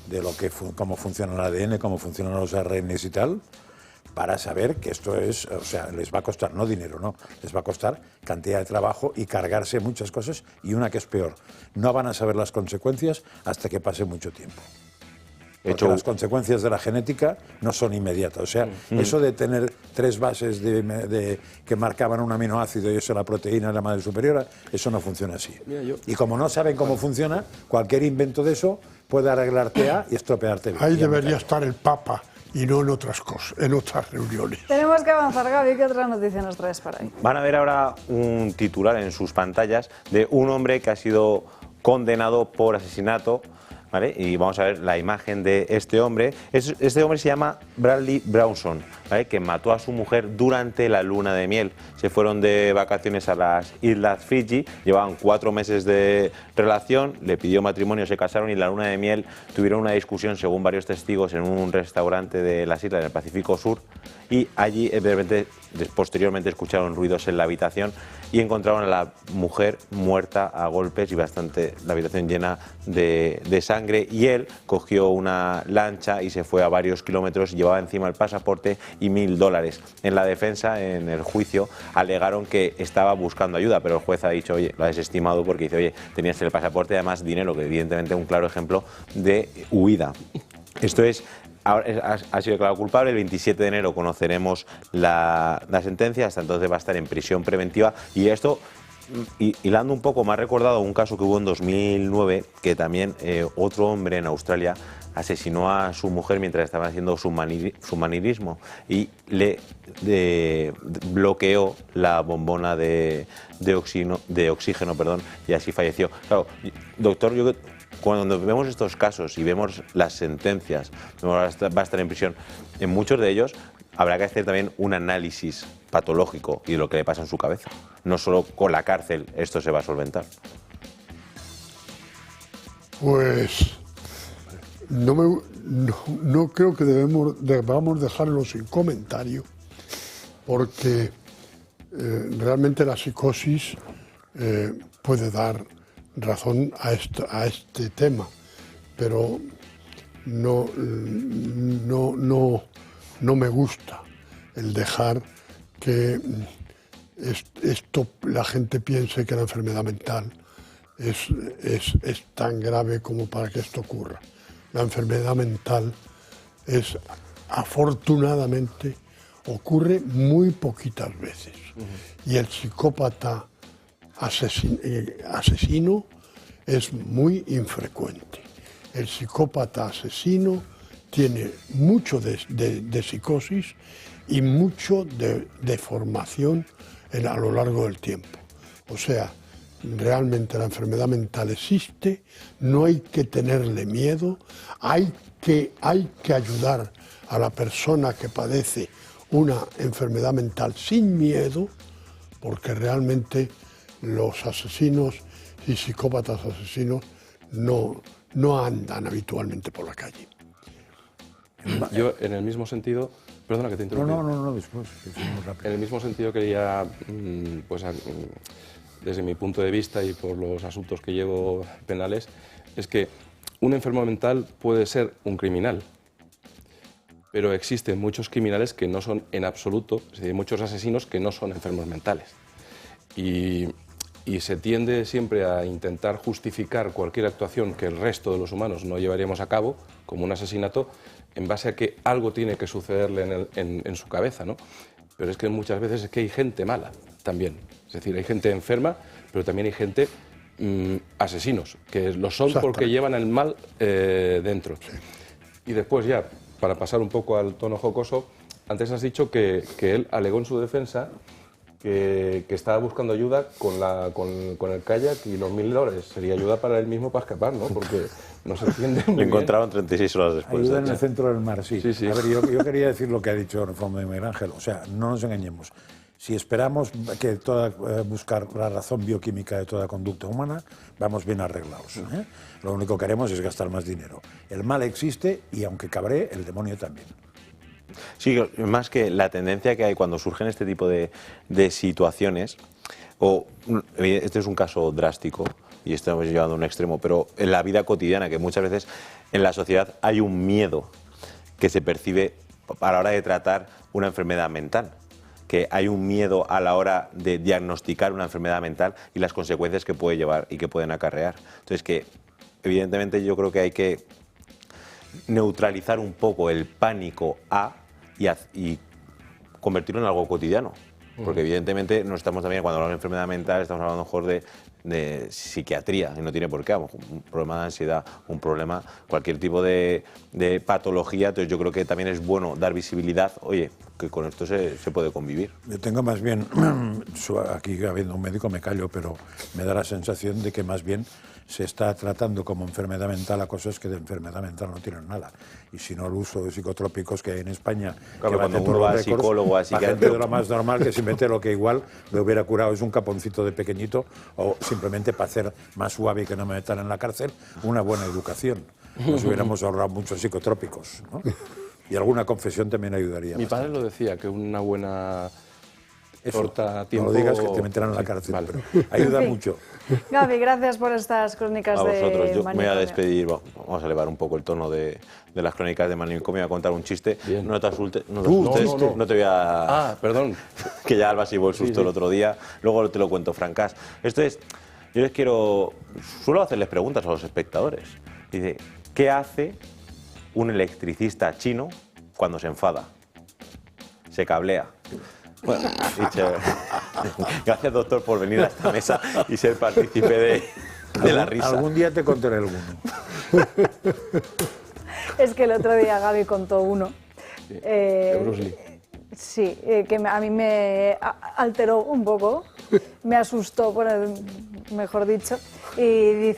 de lo que cómo funciona el ADN, cómo funcionan los ARNs y tal, para saber que esto es, o sea, les va a costar, no dinero, no, les va a costar cantidad de trabajo y cargarse muchas cosas, y una que es peor, no van a saber las consecuencias hasta que pase mucho tiempo. Porque las consecuencias de la genética no son inmediatas. O sea, eso de tener 3 bases que marcaban un aminoácido y eso la proteína de la madre superiora, eso no funciona así. Y como no saben cómo funciona, cualquier invento de eso puede arreglarte A y estropearte B. Ahí debería estar el Papa y no en otras cosas, en otras reuniones. Tenemos que avanzar, Gaby. ¿Qué otra noticia nos traes para ahí? Van a ver ahora un titular en sus pantallas de un hombre que ha sido condenado por asesinato, ¿vale? Y vamos a ver la imagen de este hombre. Este hombre se llama Bradley Brownson, ¿vale? Que mató a su mujer durante la luna de miel. Se fueron de vacaciones a las Islas Fiji, llevaban 4 meses de relación, le pidió matrimonio, se casaron y en la luna de miel tuvieron una discusión, según varios testigos, en un restaurante de las islas del Pacífico Sur, y allí posteriormente escucharon ruidos en la habitación y encontraron a la mujer muerta a golpes y la habitación llena de sangre, y él cogió una lancha y se fue a varios kilómetros, llevaba encima el pasaporte y $1000. En la defensa, en el juicio, alegaron que estaba buscando ayuda, pero el juez ha dicho, oye, lo ha desestimado porque dice, oye, tenías el pasaporte y además dinero, que evidentemente es un claro ejemplo de huida. Esto es... Ha sido declarado culpable, el 27 de enero conoceremos la sentencia, hasta entonces va a estar en prisión preventiva, y esto, hilando un poco, me ha recordado un caso que hubo en 2009, que también otro hombre en Australia asesinó a su mujer mientras estaba haciendo submarinismo y le bloqueó la bombona de oxígeno, y así falleció. Claro, doctor, cuando vemos estos casos y vemos las sentencias, va a estar en prisión, en muchos de ellos habrá que hacer también un análisis patológico y de lo que le pasa en su cabeza. No solo con la cárcel esto se va a solventar. Pues no creo que debamos dejarlo sin comentario, porque realmente la psicosis puede dar razón a este tema, pero no me gusta el dejar que la gente piense que la enfermedad mental es tan grave como para que esto ocurra. La enfermedad mental afortunadamente ocurre muy poquitas veces, y el psicópata asesino es muy infrecuente. El psicópata asesino tiene mucho de psicosis y mucho de formación a lo largo del tiempo. O sea, realmente la enfermedad mental existe, no hay que tenerle miedo, hay que ayudar a la persona que padece una enfermedad mental sin miedo, porque realmente los asesinos y psicópatas asesinos no andan habitualmente por la calle. Yo, en el mismo sentido, perdona que te interrumpa. No, después. En el mismo sentido quería, desde mi punto de vista y por los asuntos que llevo penales, es que un enfermo mental puede ser un criminal, pero existen muchos criminales que no son en absoluto, es decir, muchos asesinos que no son enfermos mentales. Y se tiende siempre a intentar justificar cualquier actuación que el resto de los humanos no llevaríamos a cabo, como un asesinato, en base a que algo tiene que sucederle en su cabeza, ¿no? Pero es que muchas veces es que hay gente mala también. Es decir, hay gente enferma, pero también hay gente asesinos, que lo son porque llevan el mal dentro. Y después ya, para pasar un poco al tono jocoso, antes has dicho que él alegó en su defensa que estaba buscando ayuda con el kayak y los $1000. Sería ayuda para él mismo para escapar, ¿no? Porque no se entiende muy Lo encontraron 36 horas después. Ayuda en el centro del mar, sí. Sí. A ver, yo quería decir lo que ha dicho Reforma de Miguel Ángel. O sea, no nos engañemos. Si esperamos que buscar la razón bioquímica de toda conducta humana, vamos bien arreglados, ¿eh? Lo único que haremos es gastar más dinero. El mal existe y, aunque cabree, el demonio también. Sí, más que la tendencia que hay cuando surgen este tipo de situaciones, este es un caso drástico y estamos llevando a un extremo, pero en la vida cotidiana, que muchas veces en la sociedad hay un miedo que se percibe a la hora de tratar una enfermedad mental, que hay un miedo a la hora de diagnosticar una enfermedad mental y las consecuencias que puede llevar y que pueden acarrear. Entonces, que evidentemente yo creo que hay que neutralizar un poco el pánico y convertirlo en algo cotidiano. Porque evidentemente no estamos también, cuando hablamos de enfermedad mental, estamos hablando a lo mejor de psiquiatría, y no tiene por qué, un problema de ansiedad, un problema, cualquier tipo de patología. Entonces yo creo que también es bueno dar visibilidad, oye, que con esto se puede convivir. Yo tengo más bien, aquí habiendo un médico me callo, pero me da la sensación de que más bien se está tratando como enfermedad mental a cosas que de enfermedad mental no tienen nada. Y si no, el uso de psicotrópicos que hay en España, claro, que cuando uno va al psicólogo, así que gente de lo más normal, que se mete lo que igual me hubiera curado es un caponcito de pequeñito, o simplemente para hacer más suave y que no me metan en la cárcel, una buena educación. Nos hubiéramos ahorrado muchos psicotrópicos, ¿no? Y alguna confesión también ayudaría. Mi padre lo decía, que una buena torta a tiempo... No lo digas, que te meterán en la cárcel, vale. Pero ayuda mucho. Gaby, gracias por estas crónicas a vosotros. de Yo me voy a manicomio. despedir, vamos a elevar un poco el tono de las crónicas de manicomio, voy a contar un chiste. Bien. No te asustes, no te voy a... Ah, perdón. Que ya Alba se llevó el susto el otro día, luego te lo cuento, Francás. Esto es, yo les suelo hacerles preguntas a los espectadores. Dice, ¿qué hace un electricista chino cuando se enfada? Se cablea. Bueno, dicho, gracias, doctor, por venir a esta mesa y ser partícipe de la risa. Algún día te contaré alguno. Es que el otro día Gaby contó uno. Sí, de Bruce Lee. Sí, que a mí me alteró un poco, me asustó, mejor dicho, y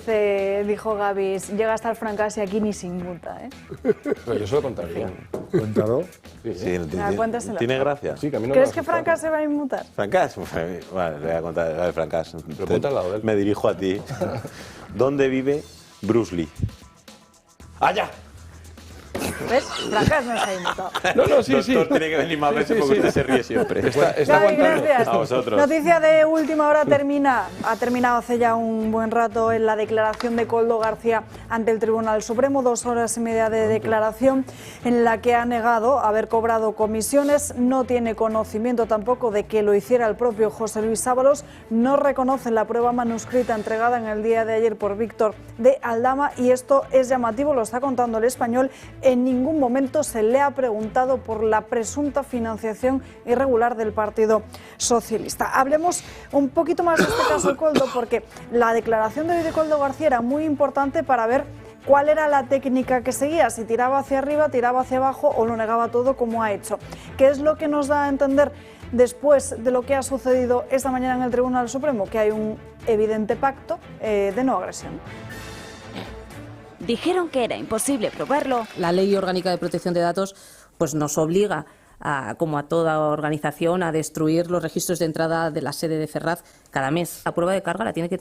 dijo Gaby, llega hasta el Francás y aquí ni sin multa, ¿eh? Pero yo se lo contaría. Cuéntalo. Sí, cuéntaselo. ¿Tiene gracia? Sí, que a mí no ¿Crees me que asustaba. Francás se va a inmutar? ¿Francás? Vale, le voy a contar. A ver, Francás, Pero ponte al lado de él. me dirijo a ti. ¿Dónde vive Bruce Lee? ¡Allá! ¿Ves? Francás no se ha inmutado. No, sí. Doctor, tiene que venir más veces porque usted se ríe siempre. Está Gaby, aguantando. gracias. A vosotros. Noticia de última hora ha terminado hace ya un buen rato en la declaración de Koldo García ante el Tribunal Supremo, 2 horas y media de declaración en la que ha negado haber cobrado comisiones, no tiene conocimiento tampoco de que lo hiciera el propio José Luis Ábalos, no reconoce la prueba manuscrita entregada en el día de ayer por Víctor de Aldama y esto es llamativo, lo está contando El Español. En ningún momento se le ha preguntado por la presunta financiación irregular del Partido Socialista. Hablemos un poquito más de este caso de Koldo, porque la declaración de Koldo García era muy importante para ver cuál era la técnica que seguía, si tiraba hacia arriba, tiraba hacia abajo o lo negaba todo como ha hecho. ¿Qué es lo que nos da a entender después de lo que ha sucedido esta mañana en el Tribunal Supremo? Que hay un evidente pacto de no agresión. Dijeron que era imposible probarlo. La Ley Orgánica de Protección de Datos pues nos obliga, como a toda organización, a destruir los registros de entrada de la sede de Ferraz cada mes. La prueba de carga la tiene que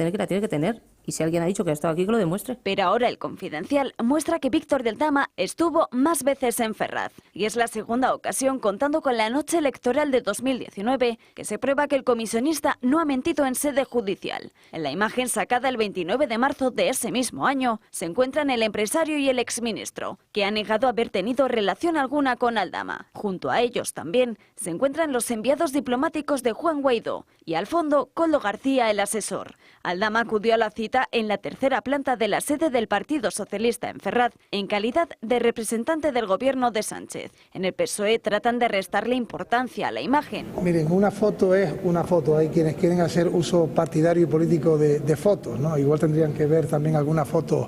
tener. Y si alguien ha dicho que ha estado aquí, que lo demuestre. Pero ahora el Confidencial muestra que Víctor de Aldama estuvo más veces en Ferraz. Y es la segunda ocasión, contando con la noche electoral de 2019, que se prueba que el comisionista no ha mentido en sede judicial. En la imagen sacada el 29 de marzo de ese mismo año, se encuentran el empresario y el exministro, que ha negado haber tenido relación alguna con Aldama. Junto a ellos también se encuentran los enviados diplomáticos de Juan Guaidó y al fondo Koldo García, el asesor. Aldama acudió a la cita visita en la tercera planta de la sede del Partido Socialista en Ferraz, en calidad de representante del gobierno de Sánchez. En el PSOE tratan de restarle importancia a la imagen. Miren, una foto es una foto. Hay quienes quieren hacer uso partidario y político de fotos, ¿no? Igual tendrían que ver también algunas fotos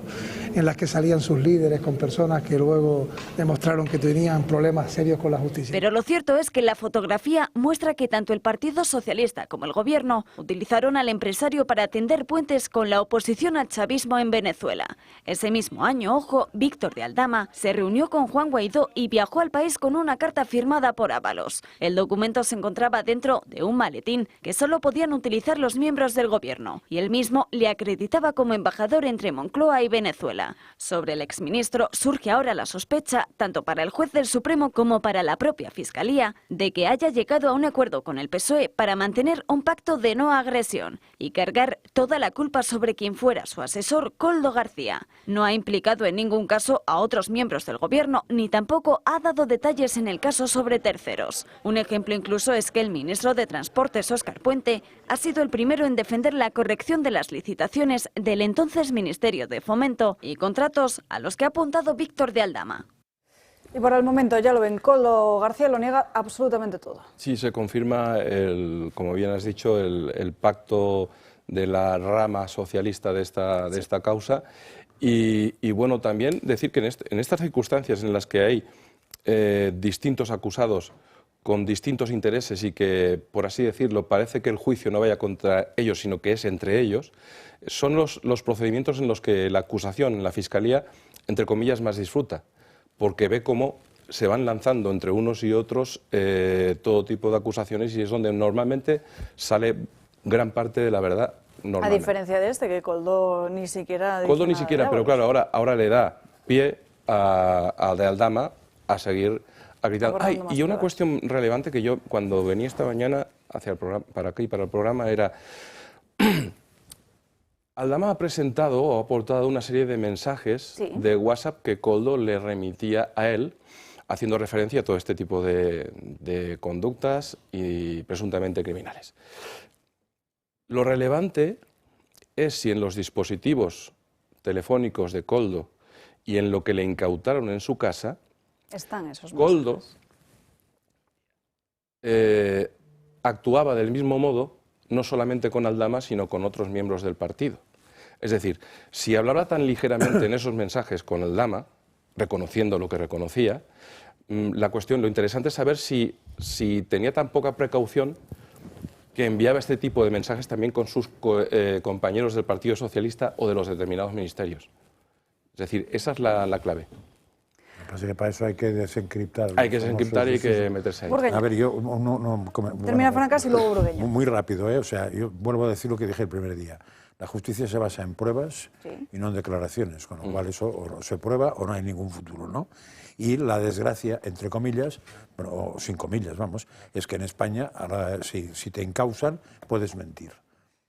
en las que salían sus líderes con personas que luego demostraron que tenían problemas serios con la justicia. Pero lo cierto es que la fotografía muestra que tanto el Partido Socialista como el gobierno utilizaron al empresario para tender puentes con la oposición al chavismo en Venezuela. Ese mismo año, ojo, Víctor de Aldama se reunió con Juan Guaidó y viajó al país con una carta firmada por Ábalos. El documento se encontraba dentro de un maletín que solo podían utilizar los miembros del gobierno, y él mismo le acreditaba como embajador entre Moncloa y Venezuela. Sobre el exministro surge ahora la sospecha, tanto para el juez del Supremo como para la propia Fiscalía, de que haya llegado a un acuerdo con el PSOE para mantener un pacto de no agresión y cargar toda la culpa sobre quien fuera su asesor, Koldo García. No ha implicado en ningún caso a otros miembros del gobierno, ni tampoco ha dado detalles en el caso sobre terceros. Un ejemplo incluso es que el ministro de Transportes, Óscar Puente, ha sido el primero en defender la corrección de las licitaciones del entonces Ministerio de Fomento y contratos a los que ha apuntado Víctor de Aldama. Y por el momento, ya lo ven, Koldo García lo niega absolutamente todo. Sí, se confirma, como bien has dicho, el pacto de la rama socialista de esta causa. Y bueno, también decir que en estas circunstancias en las que hay distintos acusados con distintos intereses y que, por así decirlo, parece que el juicio no vaya contra ellos, sino que es entre ellos, son los procedimientos en los que la acusación, la Fiscalía, entre comillas, más disfruta, porque ve cómo se van lanzando entre unos y otros todo tipo de acusaciones y es donde normalmente sale gran parte de la verdad. A diferencia de que Koldo ni siquiera... Koldo ni siquiera, pero claro, ahora le da pie a de Aldama a seguir gritando. Y una cuestión relevante que yo, cuando venía esta mañana hacia el programa, para el programa, era... Aldama ha presentado o ha aportado una serie de mensajes de WhatsApp que Koldo le remitía a él, haciendo referencia a todo este tipo de conductas y presuntamente criminales. Lo relevante es si en los dispositivos telefónicos de Koldo y en lo que le incautaron en su casa, están esos Koldo actuaba del mismo modo, no solamente con Aldama, sino con otros miembros del partido. Es decir, si hablaba tan ligeramente en esos mensajes con Aldama, reconociendo lo que reconocía, lo interesante es saber si tenía tan poca precaución que enviaba este tipo de mensajes también con sus compañeros del Partido Socialista o de los determinados ministerios. Es decir, esa es la clave. Así que para eso hay que desencriptar. Hay que desencriptar y hay que meterse ahí. Burgueño. A ver, yo... Termina Francas y luego Burgueño. Muy rápido, o sea, yo vuelvo a decir lo que dije el primer día. La justicia se basa en pruebas y no en declaraciones, con lo cual eso o se prueba o no hay ningún futuro, ¿no? Y la desgracia, entre comillas, bueno, o sin comillas, vamos, es que en España, ahora, si te encausan, puedes mentir.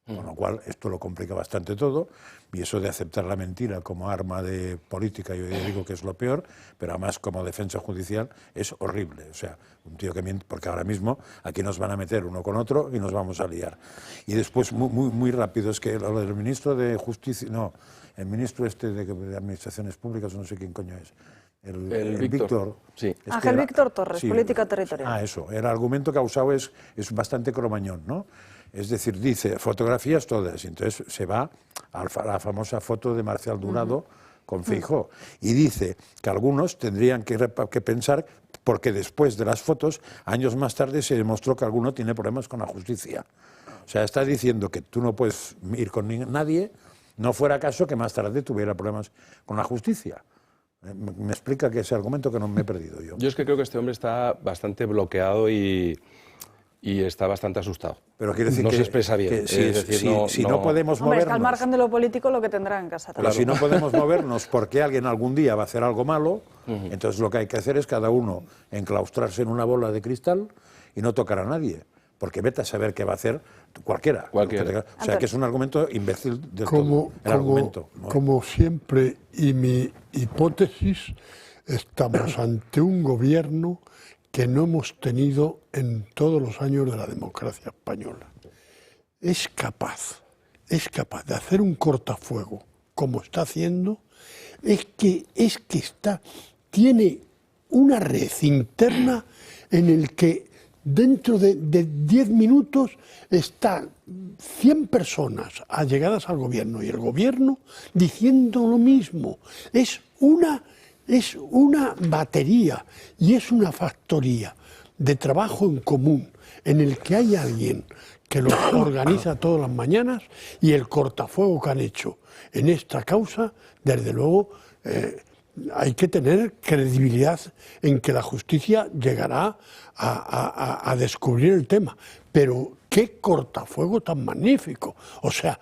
Con lo cual, esto lo complica bastante todo, y eso de aceptar la mentira como arma de política, yo digo que es lo peor, pero además como defensa judicial es horrible. O sea, un tío que miente, porque ahora mismo aquí nos van a meter uno con otro y nos vamos a liar. Y después, muy rápido, es que lo del ministro de Justicia, no, el ministro de Administraciones Públicas, no sé quién coño es. El Víctor. Sí. Ángel Víctor Torres, política territorial. Eso. El argumento que ha usado es bastante cromañón, ¿no? Es decir, dice fotografías todas, y entonces se va a la famosa foto de Marcial Durado con Feijóo, y dice que algunos tendrían que pensar, porque después de las fotos, años más tarde se demostró que alguno tiene problemas con la justicia. O sea, está diciendo que tú no puedes ir con nadie, no fuera caso que más tarde tuviera problemas con la justicia. Me explica que ese argumento que no me he perdido yo. Yo es que creo que este hombre está bastante bloqueado y está bastante asustado. Pero quiere decir no que se expresa bien. Si no podemos movernos... Hombre, es que al margen de lo político lo que tendrá en casa. Pero si no podemos movernos porque alguien algún día va a hacer algo malo, entonces lo que hay que hacer es cada uno enclaustrarse en una bola de cristal y no tocar a nadie. Porque vete a saber qué va a hacer cualquiera. O sea, que es un argumento imbécil del todo. El argumento, ¿no? Como siempre, y mi hipótesis, estamos ante un gobierno que no hemos tenido en todos los años de la democracia española. Es capaz es capaz de hacer un cortafuego como está haciendo, es que tiene una red interna en el que dentro de 10 minutos están 100 personas allegadas al gobierno y el gobierno diciendo lo mismo. Es una batería y es una factoría de trabajo en común en el que hay alguien que lo organiza todas las mañanas, y el cortafuego que han hecho en esta causa, desde luego, hay que tener credibilidad en que la justicia llegará a descubrir el tema. Pero qué cortafuego tan magnífico. O sea,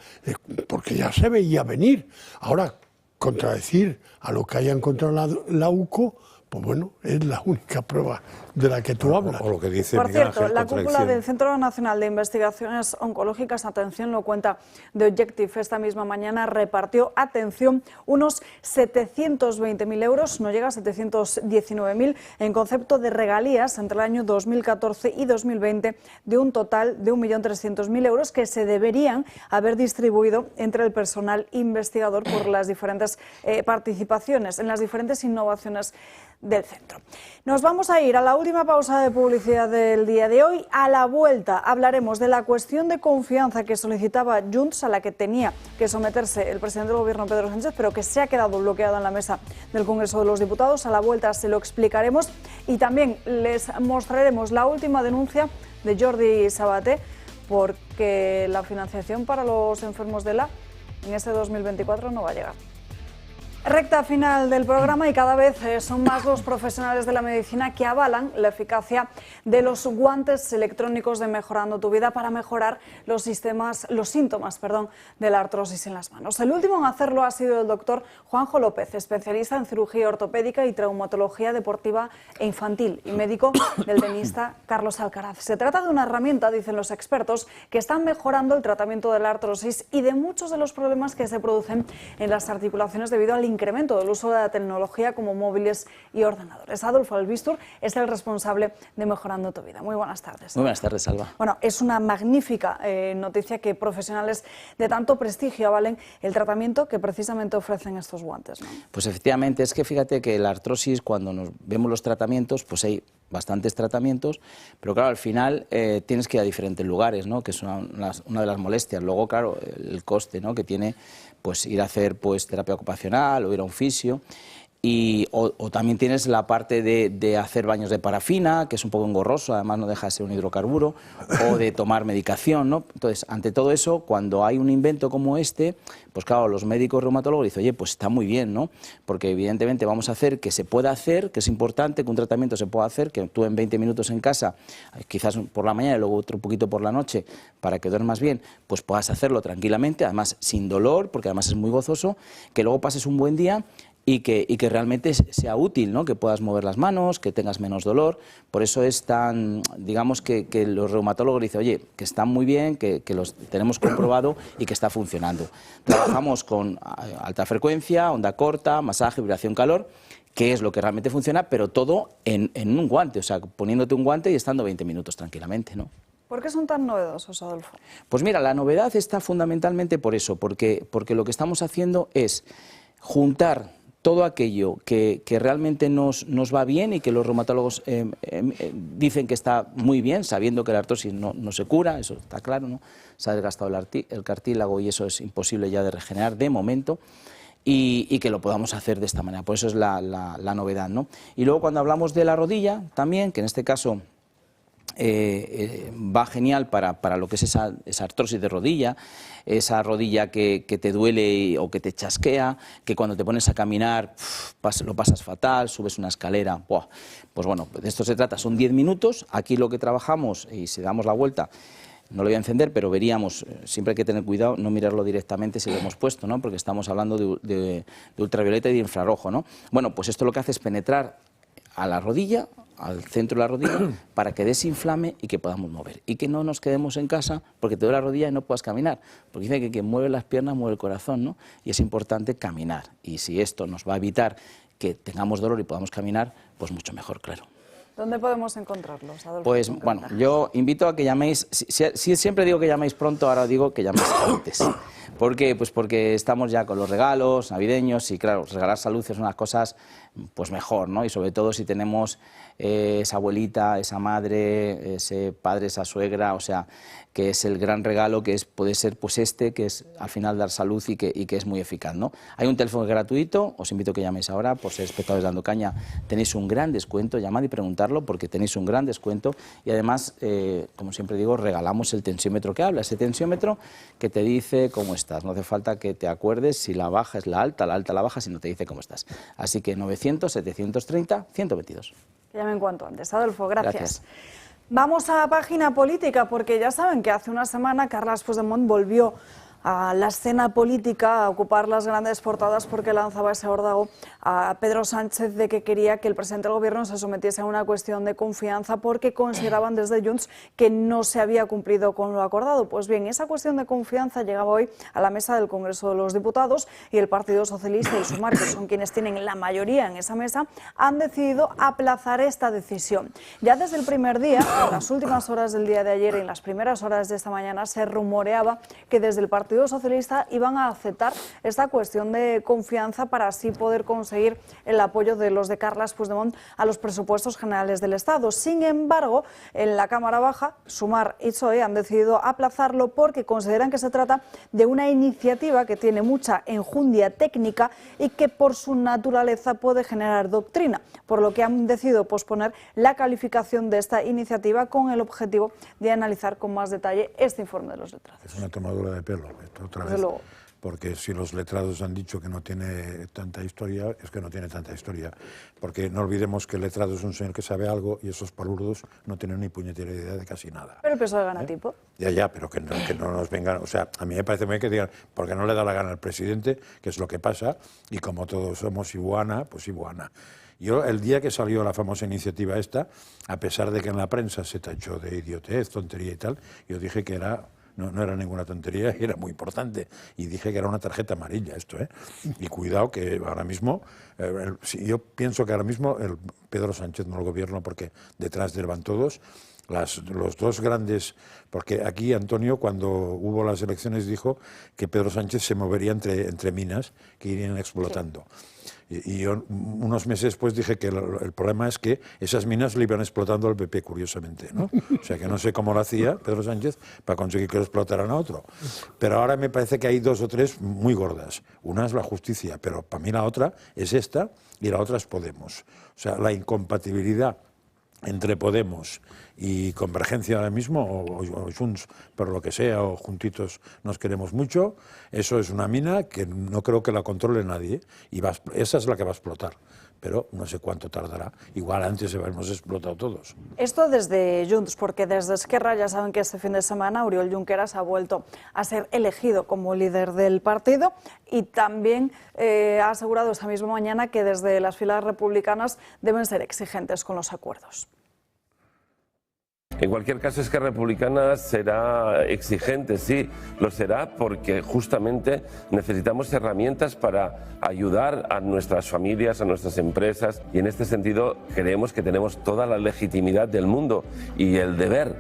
porque ya se veía venir. Ahora, contradecir a lo que haya encontrado la UCO, pues bueno, es la única prueba de la que tú hablas. O lo que dice Por Miguel cierto, Ángel, la cúpula del Centro Nacional de Investigaciones Oncológicas, atención, lo cuenta The Objective, esta misma mañana repartió, atención, unos 720.000 euros, no llega a 719.000, en concepto de regalías entre el año 2014 y 2020, de un total de 1.300.000 euros que se deberían haber distribuido entre el personal investigador por las diferentes participaciones, en las diferentes innovaciones del centro. Nos vamos a ir a la última pausa de publicidad del día de hoy. A la vuelta hablaremos de la cuestión de confianza que solicitaba Junts, a la que tenía que someterse el presidente del gobierno, Pedro Sánchez, pero que se ha quedado bloqueada en la mesa del Congreso de los Diputados. A la vuelta se lo explicaremos y también les mostraremos la última denuncia de Jordi Sabaté, porque la financiación para los enfermos de ELA en este 2024 no va a llegar. Recta final del programa y cada vez son más los profesionales de la medicina que avalan la eficacia de los guantes electrónicos de Mejorando tu Vida para mejorar los síntomas, de la artrosis en las manos. El último en hacerlo ha sido el doctor Juanjo López, especialista en cirugía ortopédica y traumatología deportiva e infantil y médico del tenista Carlos Alcaraz. Se trata de una herramienta, dicen los expertos, que está mejorando el tratamiento de la artrosis y de muchos de los problemas que se producen en las articulaciones debido al incremento del uso de la tecnología como móviles y ordenadores. Adolfo Albistur es el responsable de Mejorando tu Vida. Muy buenas tardes. Muy buenas tardes, Alba. Bueno, es una magnífica noticia que profesionales de tanto prestigio avalen el tratamiento que precisamente ofrecen estos guantes, ¿no? Pues efectivamente, es que fíjate que la artrosis, cuando nos vemos los tratamientos, pues hay bastantes tratamientos, pero claro, al final tienes que ir a diferentes lugares, ¿no? Que es una de las molestias. Luego, claro, el coste, ¿no? Que tiene pues ir a hacer pues terapia ocupacional o ir a un fisio. O también tienes la parte de hacer baños de parafina, que es un poco engorroso, además no deja de ser un hidrocarburo, o de tomar medicación, ¿no? Entonces, ante todo eso, cuando hay un invento como este, pues claro, los médicos reumatólogos dicen, oye, pues está muy bien, ¿no? Porque evidentemente vamos a hacer que se pueda hacer, que es importante que un tratamiento se pueda hacer, que tú en 20 minutos en casa, quizás por la mañana y luego otro poquito por la noche, para que duermas bien, pues puedas hacerlo tranquilamente, además sin dolor, porque además es muy gozoso, que luego pases un buen día y que realmente sea útil, ¿no? Que puedas mover las manos, que tengas menos dolor. Por eso es tan, digamos que los reumatólogos dicen, oye, que están muy bien, que los tenemos comprobado y que está funcionando. Trabajamos con alta frecuencia, onda corta, masaje, vibración, calor, que es lo que realmente funciona, pero todo en un guante, o sea, poniéndote un guante y estando 20 minutos tranquilamente, ¿no? ¿Por qué son tan novedosos, Adolfo? Pues mira, la novedad está fundamentalmente por eso, porque lo que estamos haciendo es juntar todo aquello que realmente nos va bien y que los reumatólogos dicen que está muy bien, sabiendo que la artrosis no se cura, eso está claro, ¿no? Se ha desgastado el cartílago y eso es imposible ya de regenerar de momento, y que lo podamos hacer de esta manera. Por eso es la novedad, ¿no? Y luego cuando hablamos de la rodilla también, que en este caso va genial para lo que es esa artrosis de rodilla, esa rodilla que te duele o que te chasquea, que cuando te pones a caminar lo pasas fatal, subes una escalera, ¡buah! Pues bueno, de esto se trata, son 10 minutos, aquí lo que trabajamos, y si damos la vuelta, no lo voy a encender, pero veríamos, siempre hay que tener cuidado, no mirarlo directamente si lo hemos puesto, ¿no? Porque estamos hablando de ultravioleta y de infrarrojo, ¿no? Bueno, pues esto lo que hace es penetrar a la rodilla, al centro de la rodilla, para que desinflame y que podamos mover. Y que no nos quedemos en casa porque te duele la rodilla y no puedas caminar. Porque dice que quien mueve las piernas mueve el corazón, ¿no? Y es importante caminar. Y si esto nos va a evitar que tengamos dolor y podamos caminar, pues mucho mejor, claro. ¿Dónde podemos encontrarlos, Adolfo? Pues bueno, yo invito a que llaméis, siempre digo que llaméis pronto, ahora digo que llaméis antes. ¿Por qué? Pues porque estamos ya con los regalos navideños y claro, regalar salud es una de las cosas pues mejor, ¿no? Y sobre todo si tenemos esa abuelita, esa madre, ese padre, esa suegra, o sea, que es el gran regalo que puede ser pues que es al final dar salud y que es muy eficaz, ¿no? Hay un teléfono gratuito, os invito a que llaméis ahora, por ser espectadores Dando Caña, tenéis un gran descuento, llamad y preguntarlo porque tenéis un gran descuento y además, como siempre digo, regalamos el tensiómetro que habla, ese tensiómetro que te dice cómo estás, no hace falta que te acuerdes si la baja es la alta la baja, si no te dice cómo estás. Así que 900-730-122. Que llamen cuanto antes. Adolfo, gracias. Vamos a página política, porque ya saben que hace una semana Carles Puigdemont volvió a la escena política, a ocupar las grandes portadas porque lanzaba ese órdago a Pedro Sánchez de que quería que el presidente del Gobierno se sometiese a una cuestión de confianza porque consideraban desde Junts que no se había cumplido con lo acordado. Pues bien, esa cuestión de confianza llegaba hoy a la mesa del Congreso de los Diputados y el Partido Socialista y Sumar, que son quienes tienen la mayoría en esa mesa, han decidido aplazar esta decisión. Ya desde el primer día, en las últimas horas del día de ayer y en las primeras horas de esta mañana, se rumoreaba que desde el Partido Socialista iban a aceptar esta cuestión de confianza para así poder conseguir el apoyo de los de Carles Puigdemont a los presupuestos generales del Estado. Sin embargo, en la Cámara Baja, Sumar y PSOE han decidido aplazarlo porque consideran que se trata de una iniciativa que tiene mucha enjundia técnica y que por su naturaleza puede generar doctrina, por lo que han decidido posponer la calificación de esta iniciativa con el objetivo de analizar con más detalle este informe de los letrados. Es una tomadura de pelo. Otra vez, porque si los letrados han dicho que no tiene tanta historia, es que no tiene tanta historia, porque no olvidemos que el letrado es un señor que sabe algo y esos palurdos no tienen ni puñetera idea de casi nada. Pero el PSOE gana tipo. Ya, pero que no nos vengan, o sea, a mí me parece muy bien que digan, porque no le da la gana al presidente, que es lo que pasa, y como todos somos iguana, pues iguana. Yo, el día que salió la famosa iniciativa esta, a pesar de que en la prensa se tachó de idiotez, tontería y tal, yo dije que no era ninguna tontería y era muy importante. Y dije que era una tarjeta amarilla esto, ¿eh? Y cuidado que ahora mismo, yo pienso que ahora mismo el Pedro Sánchez, no el gobierno, porque detrás de él van todos, los dos grandes, porque aquí Antonio cuando hubo las elecciones dijo que Pedro Sánchez se movería entre minas que irían explotando. Sí. Y yo unos meses después dije que el problema es que esas minas le iban explotando al PP, curiosamente, ¿no? O sea que no sé cómo lo hacía Pedro Sánchez para conseguir que lo explotaran a otro. Pero ahora me parece que hay dos o tres muy gordas. Una es la justicia, pero para mí la otra es esta y la otra es Podemos. O sea, la incompatibilidad entre Podemos y Convergencia ahora mismo, o Junts, por lo que sea, o juntitos nos queremos mucho, eso es una mina que no creo que la controle nadie, y esa es la que va a explotar, pero no sé cuánto tardará, igual antes hemos explotado todos. Esto desde Junts, porque desde Esquerra ya saben que este fin de semana Oriol Junqueras ha vuelto a ser elegido como líder del partido y también ha asegurado esta misma mañana que desde las filas republicanas deben ser exigentes con los acuerdos. En cualquier caso, Esquerra Republicana será exigente, sí, lo será porque justamente necesitamos herramientas para ayudar a nuestras familias, a nuestras empresas y en este sentido creemos que tenemos toda la legitimidad del mundo y el deber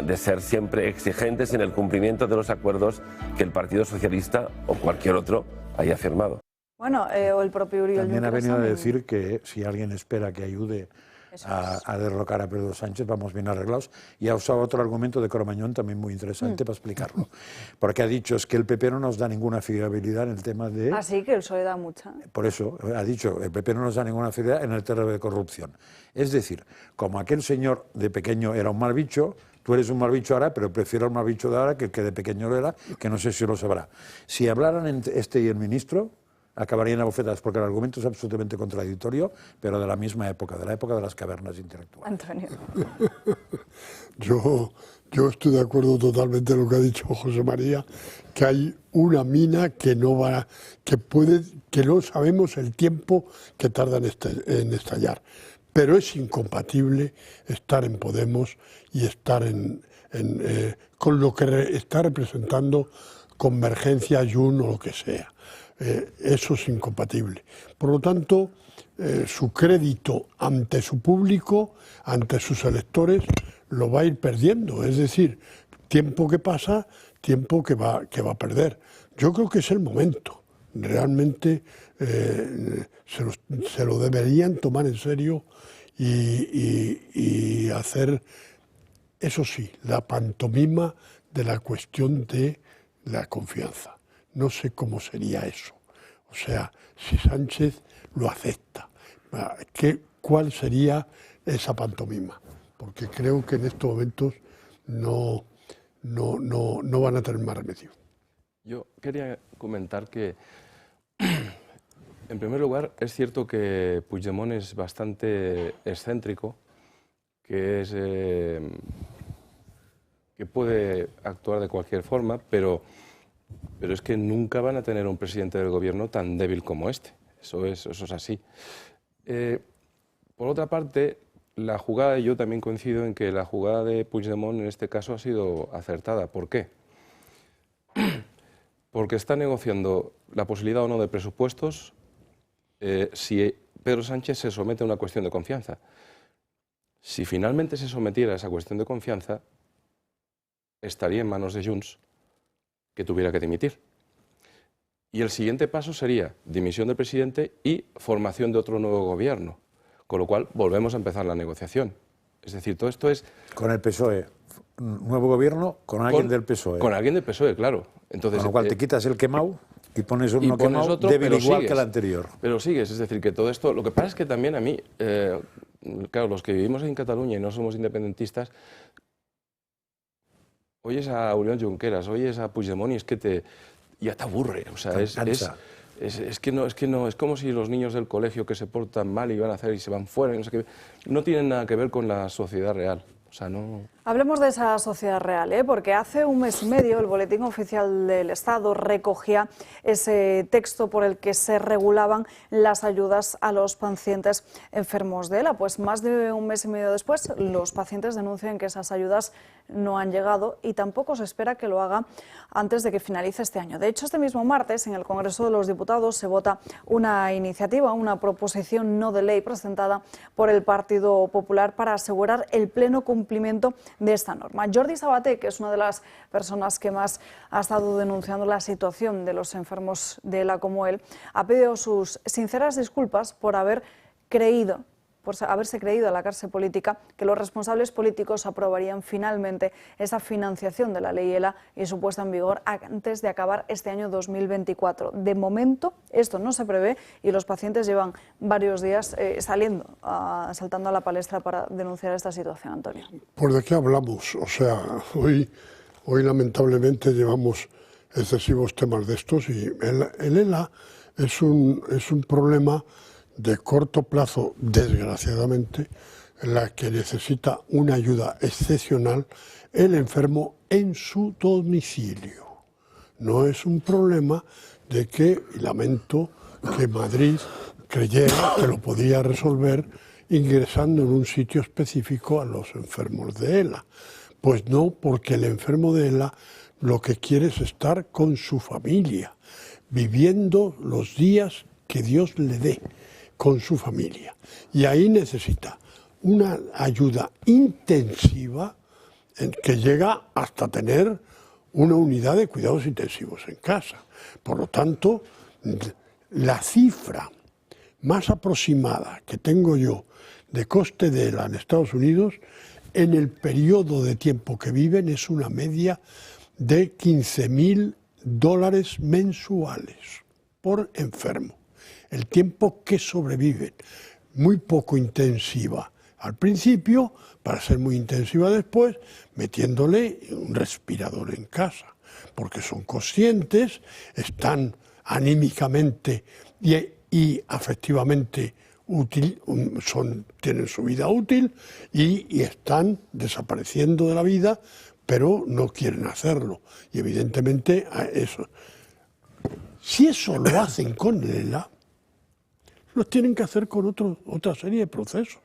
de ser siempre exigentes en el cumplimiento de los acuerdos que el Partido Socialista o cualquier otro haya firmado. Bueno, o el propio Oriol Junqueras. También ha venido a decir que si alguien espera que ayude a derrocar a Pedro Sánchez, vamos bien arreglados, y ha usado otro argumento de Cromañón también muy interesante para explicarlo, porque ha dicho es que el PP no nos da ninguna fiabilidad en el tema de... Así que el PSOE da mucha. Por eso, ha dicho, el PP no nos da ninguna fiabilidad en el terreno de corrupción. Es decir, como aquel señor de pequeño era un mal bicho, tú eres un mal bicho ahora, pero prefiero el mal bicho de ahora que el que de pequeño lo era, que no sé si lo sabrá. Si hablaran entre este y el ministro, acabarían a bofetadas, porque el argumento es absolutamente contradictorio, pero de la misma época, de la época de las cavernas intelectuales. Antonio. Yo estoy de acuerdo totalmente en lo que ha dicho José María, que hay una mina que no sabemos el tiempo que tarda en estallar, pero es incompatible estar en Podemos y estar con lo que está representando Convergencia, Junts o lo que sea. Eso es incompatible. Por lo tanto, su crédito ante su público, ante sus electores, lo va a ir perdiendo. Es decir, tiempo que pasa, tiempo que va a perder. Yo creo que es el momento. Realmente se lo deberían tomar en serio y hacer, eso sí, la pantomima de la cuestión de la confianza. No sé cómo sería eso. O sea, si Sánchez lo acepta, ¿cuál sería esa pantomima? Porque creo que en estos momentos no van a tener más remedio. Yo quería comentar que, en primer lugar, es cierto que Puigdemont es bastante excéntrico, que puede actuar de cualquier forma, pero es que nunca van a tener un presidente del gobierno tan débil como este. Eso es así. Por otra parte, la jugada, yo también coincido en que la jugada de Puigdemont en este caso ha sido acertada. ¿Por qué? Porque está negociando la posibilidad o no de presupuestos si Pedro Sánchez se somete a una cuestión de confianza. Si finalmente se sometiera a esa cuestión de confianza, estaría en manos de Junts que tuviera que dimitir. Y el siguiente paso sería dimisión del presidente y formación de otro nuevo gobierno, con lo cual volvemos a empezar la negociación. Es decir, todo esto es... Con el PSOE, nuevo gobierno con alguien del PSOE. Con alguien del PSOE, claro. Entonces, con lo cual te quitas el quemado y pones uno quemado débil igual que el anterior. Pero sigues, es decir, que todo esto... Lo que pasa es que también a mí, claro, los que vivimos en Cataluña y no somos independentistas, oyes a Oriol Junqueras, oyes a Puigdemont y es que ya te aburre. O sea, es como si los niños del colegio que se portan mal y van a hacer y se van fuera y no sé qué. No tienen nada que ver con la sociedad real. O sea, no... Hablemos de esa sociedad real, porque hace un mes y medio el Boletín Oficial del Estado recogía ese texto por el que se regulaban las ayudas a los pacientes enfermos de ELA. Pues más de un mes y medio después, los pacientes denuncian que esas ayudas no han llegado y tampoco se espera que lo haga antes de que finalice este año. De hecho, este mismo martes, en el Congreso de los Diputados, se vota una iniciativa, una proposición no de ley presentada por el Partido Popular para asegurar el pleno cumplimiento de esta norma. Jordi Sabaté, que es una de las personas que más ha estado denunciando la situación de los enfermos de ELA como él, ha pedido sus sinceras disculpas por haberse creído a la cárcel política que los responsables políticos aprobarían finalmente esa financiación de la ley ELA y su puesta en vigor antes de acabar este año 2024. De momento esto no se prevé y los pacientes llevan varios días saltando a la palestra para denunciar esta situación, Antonio. ¿Por de qué hablamos? O sea, hoy lamentablemente llevamos excesivos temas de estos y el ELA es un problema de corto plazo, desgraciadamente, en la que necesita una ayuda excepcional el enfermo en su domicilio. No es un problema de que, y lamento, que Madrid creyera que lo podía resolver ingresando en un sitio específico a los enfermos de ELA. Pues no, porque el enfermo de ELA lo que quiere es estar con su familia, viviendo los días que Dios le dé con su familia. Y ahí necesita una ayuda intensiva que llega hasta tener una unidad de cuidados intensivos en casa. Por lo tanto, la cifra más aproximada que tengo yo de coste de ELA en Estados Unidos, en el periodo de tiempo que viven, es una media de $15.000 mensuales por enfermo. El tiempo que sobreviven, muy poco intensiva al principio, para ser muy intensiva después, metiéndole un respirador en casa, porque son conscientes, están anímicamente y afectivamente tienen su vida útil y están desapareciendo de la vida, pero no quieren hacerlo. Y evidentemente eso. Si eso lo hacen con el ELA, lo tienen que hacer con otra serie de procesos.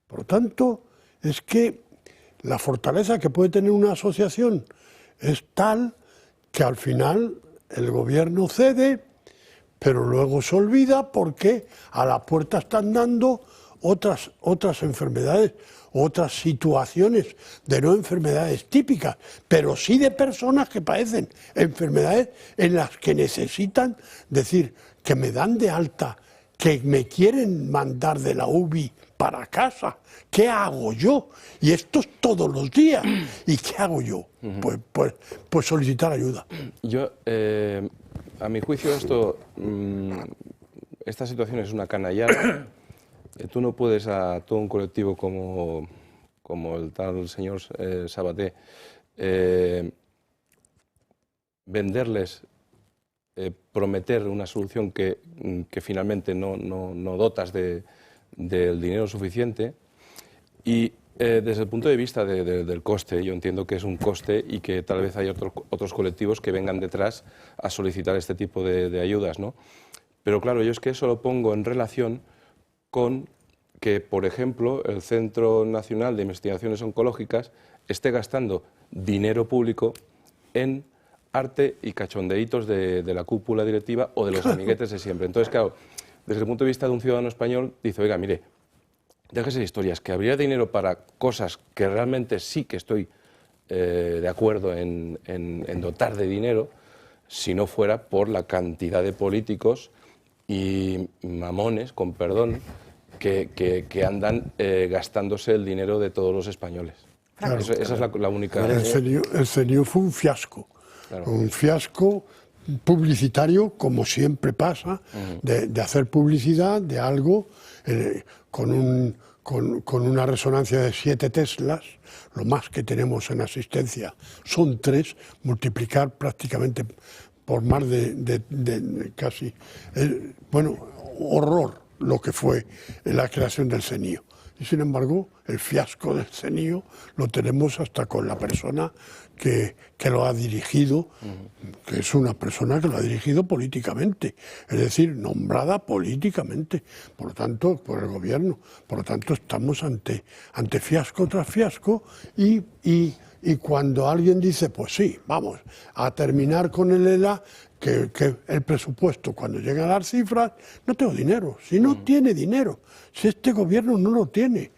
Por lo tanto, es que la fortaleza que puede tener una asociación es tal que al final el gobierno cede, pero luego se olvida porque a la puerta están dando otras enfermedades, otras situaciones de no enfermedades típicas, pero sí de personas que padecen enfermedades en las que necesitan decir que me dan de alta, que me quieren mandar de la UBI para casa. ¿Qué hago yo? Y esto es todos los días. ¿Y qué hago yo? Pues solicitar ayuda. Yo, a mi juicio, esta situación es una canallada. Tú no puedes a todo un colectivo como el tal señor Sabaté venderles, prometer una solución que finalmente no dotas del dinero suficiente. Y desde el punto de vista del coste, yo entiendo que es un coste y que tal vez hay otros colectivos que vengan detrás a solicitar este tipo de ayudas, ¿no? Pero claro, yo es que eso lo pongo en relación con que, por ejemplo, el Centro Nacional de Investigaciones Oncológicas esté gastando dinero público en arte y cachondeitos de la cúpula directiva o de los amiguetes de siempre. Entonces, claro, desde el punto de vista de un ciudadano español, dice, oiga, mire, déjese de historias, que habría dinero para cosas que realmente sí que estoy de acuerdo en dotar de dinero, si no fuera por la cantidad de políticos y mamones, con perdón, que andan gastándose el dinero de todos los españoles. Claro, esa es la única... El CNIO fue un fiasco, claro. Un fiasco publicitario, como siempre pasa, de hacer publicidad de algo con una resonancia de 7 teslas, lo más que tenemos en asistencia son 3, multiplicar prácticamente por más de casi... bueno, horror lo que fue la creación del CNIO. Y sin embargo, el fiasco del CNIO lo tenemos hasta con la persona que lo ha dirigido, que es una persona que lo ha dirigido políticamente, es decir, nombrada políticamente, por lo tanto, por el gobierno. Por lo tanto, estamos ante fiasco tras fiasco y cuando alguien dice, pues sí, vamos a terminar con el ELA, que el presupuesto, cuando llegan las cifras, no tengo dinero. Si no tiene dinero, si este gobierno no lo tiene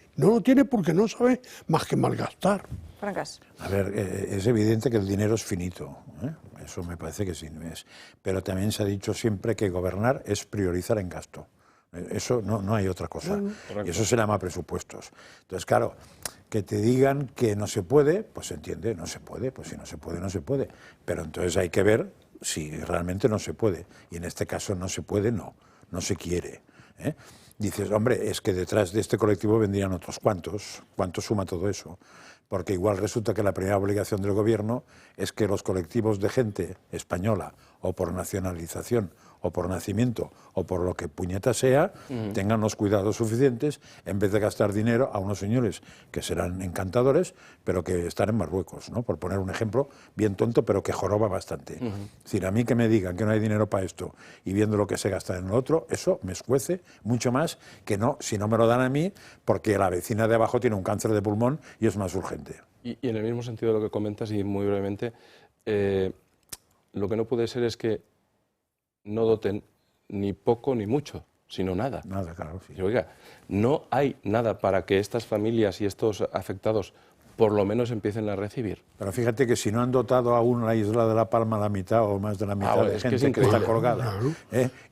porque no sabe más que malgastar. Francas. A ver, es evidente que el dinero es finito, ¿eh? Eso me parece que sí es. Pero también se ha dicho siempre que gobernar es priorizar en gasto. Eso no hay otra cosa. Y eso se llama presupuestos. Entonces, claro, que te digan que no se puede, pues se entiende, no se puede. Pues si no se puede, no se puede. Pero entonces hay que ver si realmente no se puede. Y en este caso no se puede, no se quiere, ¿eh? Dices, hombre, es que detrás de este colectivo vendrían otros cuantos. ¿Cuánto suma todo eso? Porque igual resulta que la primera obligación del gobierno es que los colectivos de gente española, o por nacionalización, o por nacimiento, o por lo que puñeta sea, tengan los cuidados suficientes, en vez de gastar dinero a unos señores que serán encantadores, pero que están en Marruecos, ¿no? Por poner un ejemplo bien tonto, pero que joroba bastante. Es decir, a mí que me digan que no hay dinero para esto y viendo lo que se gasta en lo otro, eso me escuece mucho más que no, si no me lo dan a mí, porque la vecina de abajo tiene un cáncer de pulmón y es más urgente. Y en el mismo sentido de lo que comentas, y muy brevemente, lo que no puede ser es que no doten ni poco ni mucho, sino nada. Nada, claro. Sí. Y, oiga, no hay nada para que estas familias y estos afectados por lo menos empiecen a recibir. Pero fíjate que si no han dotado aún la isla de La Palma la mitad o más de la mitad de gente que está colgada,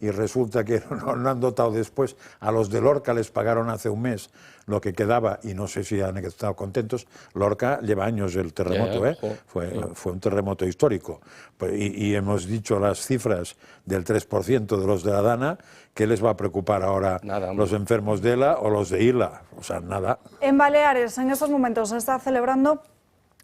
y resulta que no han dotado después, a los de Lorca les pagaron hace un mes lo que quedaba y no sé si han estado contentos. Lorca lleva años el terremoto, fue un terremoto histórico. Y hemos dicho las cifras del 3% de los de la Dana. ¿Qué les va a preocupar ahora los enfermos de ELA o los de ILA? O sea, nada. En Baleares, en estos momentos, se está celebrando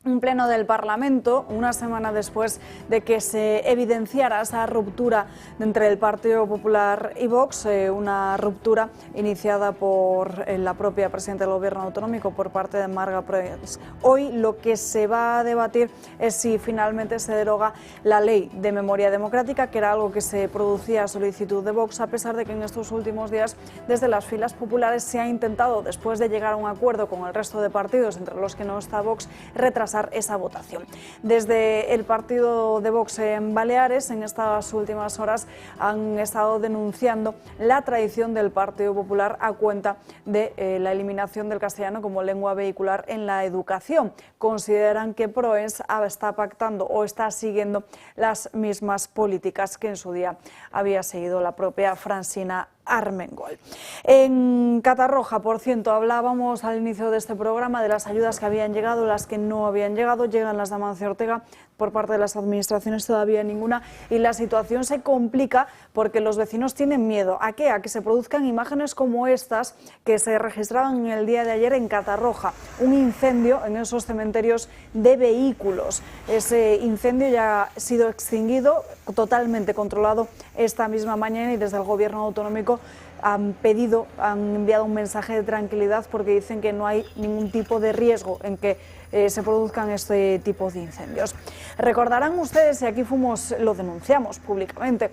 un pleno del Parlamento, una semana después de que se evidenciara esa ruptura entre el Partido Popular y Vox, una ruptura iniciada por la propia presidenta del Gobierno autonómico, por parte de Marga Proens. Hoy lo que se va a debatir es si finalmente se deroga la ley de memoria democrática, que era algo que se producía a solicitud de Vox, a pesar de que en estos últimos días, desde las filas populares, se ha intentado, después de llegar a un acuerdo con el resto de partidos, entre los que no está Vox, retrasar pasar esa votación. Desde el partido de Vox en Baleares, en estas últimas horas, han estado denunciando la traición del Partido Popular a cuenta de la eliminación del castellano como lengua vehicular en la educación. Consideran que Proens está pactando o está siguiendo las mismas políticas que en su día había seguido la propia Francina Armengol. En Catarroja, por cierto, hablábamos al inicio de este programa de las ayudas que habían llegado, las que no habían llegado. Llegan las de Amancio Ortega, por parte de las administraciones todavía ninguna, y la situación se complica porque los vecinos tienen miedo. ¿A qué? A que se produzcan imágenes como estas que se registraban el día de ayer en Catarroja, un incendio en esos cementerios de vehículos. Ese incendio ya ha sido extinguido, totalmente controlado esta misma mañana, y desde el Gobierno autonómico han enviado un mensaje de tranquilidad porque dicen que no hay ningún tipo de riesgo en que se produzcan este tipo de incendios. Recordarán ustedes, y aquí lo denunciamos públicamente,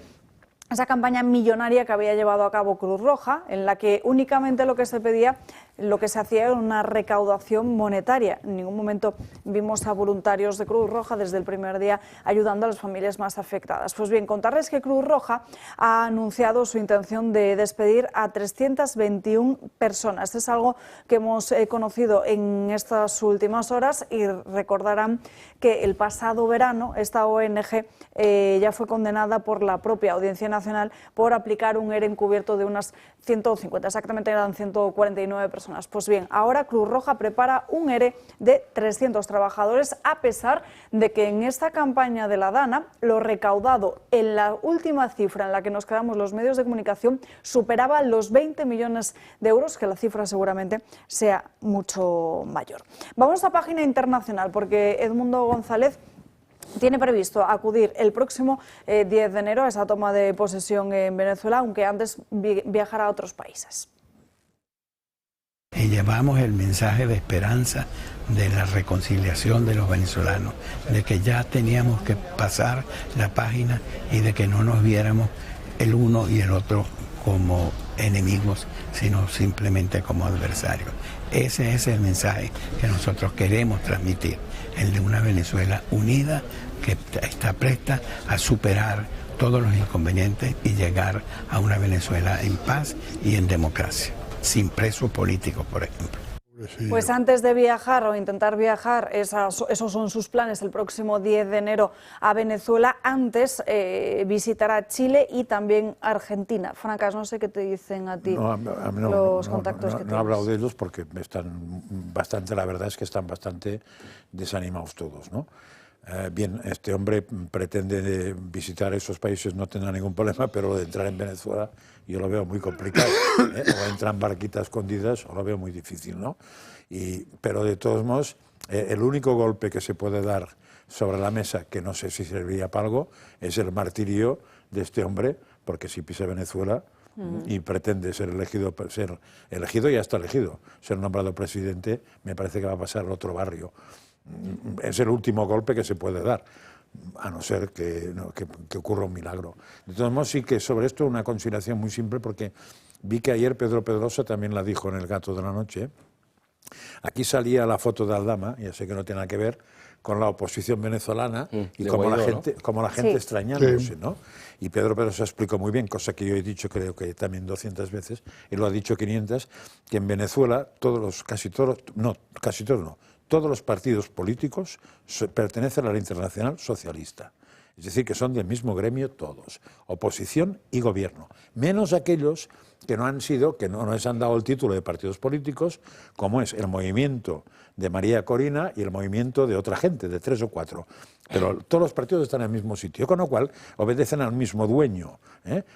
esa campaña millonaria que había llevado a cabo Cruz Roja, en la que únicamente lo que se pedía, lo que se hacía era una recaudación monetaria. En ningún momento vimos a voluntarios de Cruz Roja desde el primer día ayudando a las familias más afectadas. Pues bien, contarles que Cruz Roja ha anunciado su intención de despedir a 321 personas. Es algo que hemos conocido en estas últimas horas, y recordarán que el pasado verano esta ONG ya fue condenada por la propia Audiencia Nacional por aplicar un ERE encubierto de unas 150, exactamente eran 149 personas. Pues bien, ahora Cruz Roja prepara un ERE de 300 trabajadores, a pesar de que en esta campaña de la Dana lo recaudado en la última cifra en la que nos quedamos los medios de comunicación superaba los 20 millones de euros, que la cifra seguramente sea mucho mayor. Vamos a página internacional porque Edmundo González tiene previsto acudir el próximo 10 de enero a esa toma de posesión en Venezuela, aunque antes viajará a otros países. Y llevamos el mensaje de esperanza, de la reconciliación de los venezolanos, de que ya teníamos que pasar la página y de que no nos viéramos el uno y el otro como enemigos, sino simplemente como adversarios. Ese es el mensaje que nosotros queremos transmitir, el de una Venezuela unida que está presta a superar todos los inconvenientes y llegar a una Venezuela en paz y en democracia, sin presos políticos, por ejemplo. Pues antes de viajar o intentar viajar, esos son sus planes el próximo 10 de enero a Venezuela. Antes visitará Chile y también Argentina. Francas, no sé qué te dicen a ti los contactos que tienes. No he hablado de ellos porque la verdad es que están bastante desanimados todos, ¿no? Bien, este hombre pretende visitar esos países, no tendrá ningún problema, pero lo de entrar en Venezuela yo lo veo muy complicado. O entran barquitas escondidas o lo veo muy difícil, ¿no? Pero de todos modos, el único golpe que se puede dar sobre la mesa, que no sé si serviría para algo, es el martirio de este hombre, porque si pisa Venezuela y pretende ser elegido, ya está elegido, ser nombrado presidente, me parece que va a pasar al otro barrio. Es el último golpe que se puede dar, a no ser que ocurra un milagro. De todos modos, sí que sobre esto una consideración muy simple, porque vi que ayer Pedro Pedrosa también la dijo en El Gato de la Noche. Aquí salía la foto de Aldama, ya sé que no tiene nada que ver, con la oposición venezolana y como la gente sí, extrañándose, ¿no? Y Pedro Pedrosa explicó muy bien, cosa que yo he dicho creo que también 200 veces, y lo ha dicho 500, que en Venezuela casi todos los partidos políticos pertenecen a la Internacional Socialista. Es decir, que son del mismo gremio todos, oposición y gobierno, menos aquellos que no les han dado el título de partidos políticos, como es el movimiento de María Corina y el movimiento de otra gente, de 3 o 4. Pero todos los partidos están en el mismo sitio, con lo cual obedecen al mismo dueño.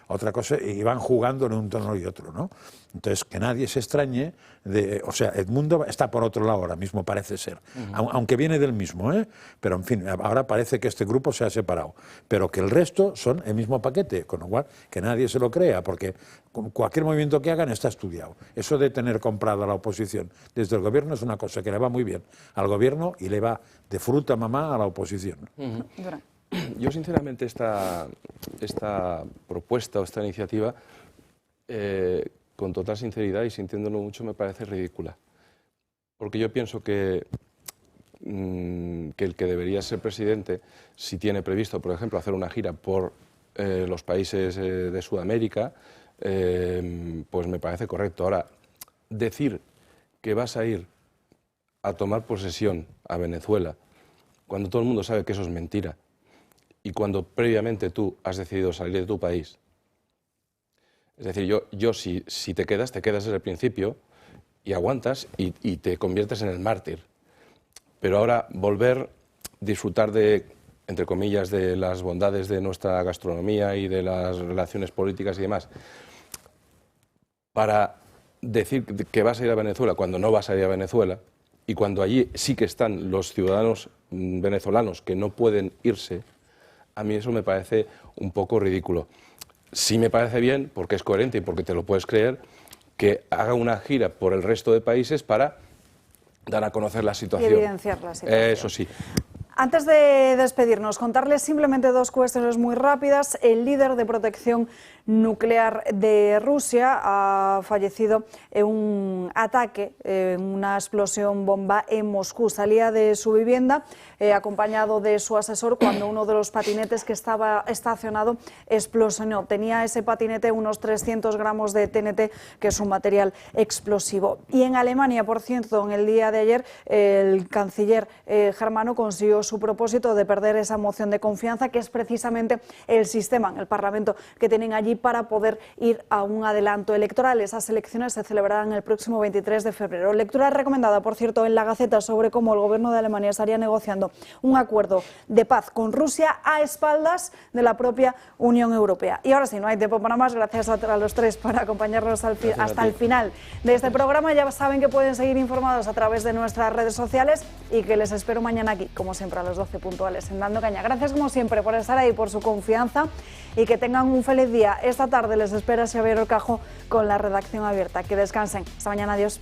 Otra cosa, y van jugando en un tono y otro, ¿no? Entonces, que nadie se extrañe, o sea, Edmundo está por otro lado ahora mismo, parece ser, aunque viene del mismo, pero en fin, ahora parece que este grupo se ha separado, pero que el resto son el mismo paquete, con lo cual que nadie se lo crea, porque cualquier movimiento que hagan está estudiado. Eso de tener comprada la oposición desde el gobierno es una cosa que le va muy bien al gobierno y le va de fruta mamá a la oposición. Yo sinceramente esta propuesta o esta iniciativa, con total sinceridad y sintiéndolo mucho, me parece ridícula. Porque yo pienso que que el que debería ser presidente, si tiene previsto, por ejemplo, hacer una gira por los países de Sudamérica, pues me parece correcto. Ahora, decir que vas a ir a tomar posesión a Venezuela, cuando todo el mundo sabe que eso es mentira, y cuando previamente tú has decidido salir de tu país. Es decir, yo si te quedas desde el principio y aguantas y te conviertes en el mártir. Pero ahora volver, disfrutar de, entre comillas, de las bondades de nuestra gastronomía y de las relaciones políticas y demás, para decir que vas a ir a Venezuela cuando no vas a ir a Venezuela, y cuando allí sí que están los ciudadanos venezolanos que no pueden irse, a mí eso me parece un poco ridículo. Sí me parece bien, porque es coherente y porque te lo puedes creer, que haga una gira por el resto de países para dar a conocer la situación. Y evidenciar la situación. Eso sí. Antes de despedirnos, contarles simplemente dos cuestiones muy rápidas. El líder de protección nuclear de Rusia ha fallecido en un ataque, en una explosión bomba en Moscú. Salía de su vivienda acompañado de su asesor cuando uno de los patinetes que estaba estacionado explosionó. Tenía ese patinete unos 300 gramos de TNT, que es un material explosivo. Y en Alemania, por cierto, en el día de ayer, el canciller germano consiguió su propósito de perder esa moción de confianza, que es precisamente el sistema, el Parlamento, que tienen allí para poder ir a un adelanto electoral. Esas elecciones se celebrarán el próximo 23 de febrero. Lectura recomendada, por cierto, en la Gaceta sobre cómo el gobierno de Alemania estaría negociando un acuerdo de paz con Rusia a espaldas de la propia Unión Europea. Y ahora sí, no hay tiempo para más. Gracias a los tres por acompañarnos hasta el final de este programa. Ya saben que pueden seguir informados a través de nuestras redes sociales y que les espero mañana aquí, como siempre, a las 12 puntuales en Dando Caña. Gracias, como siempre, por estar ahí, por su confianza y que tengan un feliz día. Esta tarde les espera Xavier Orcajo con la redacción abierta. Que descansen. Hasta mañana. Adiós.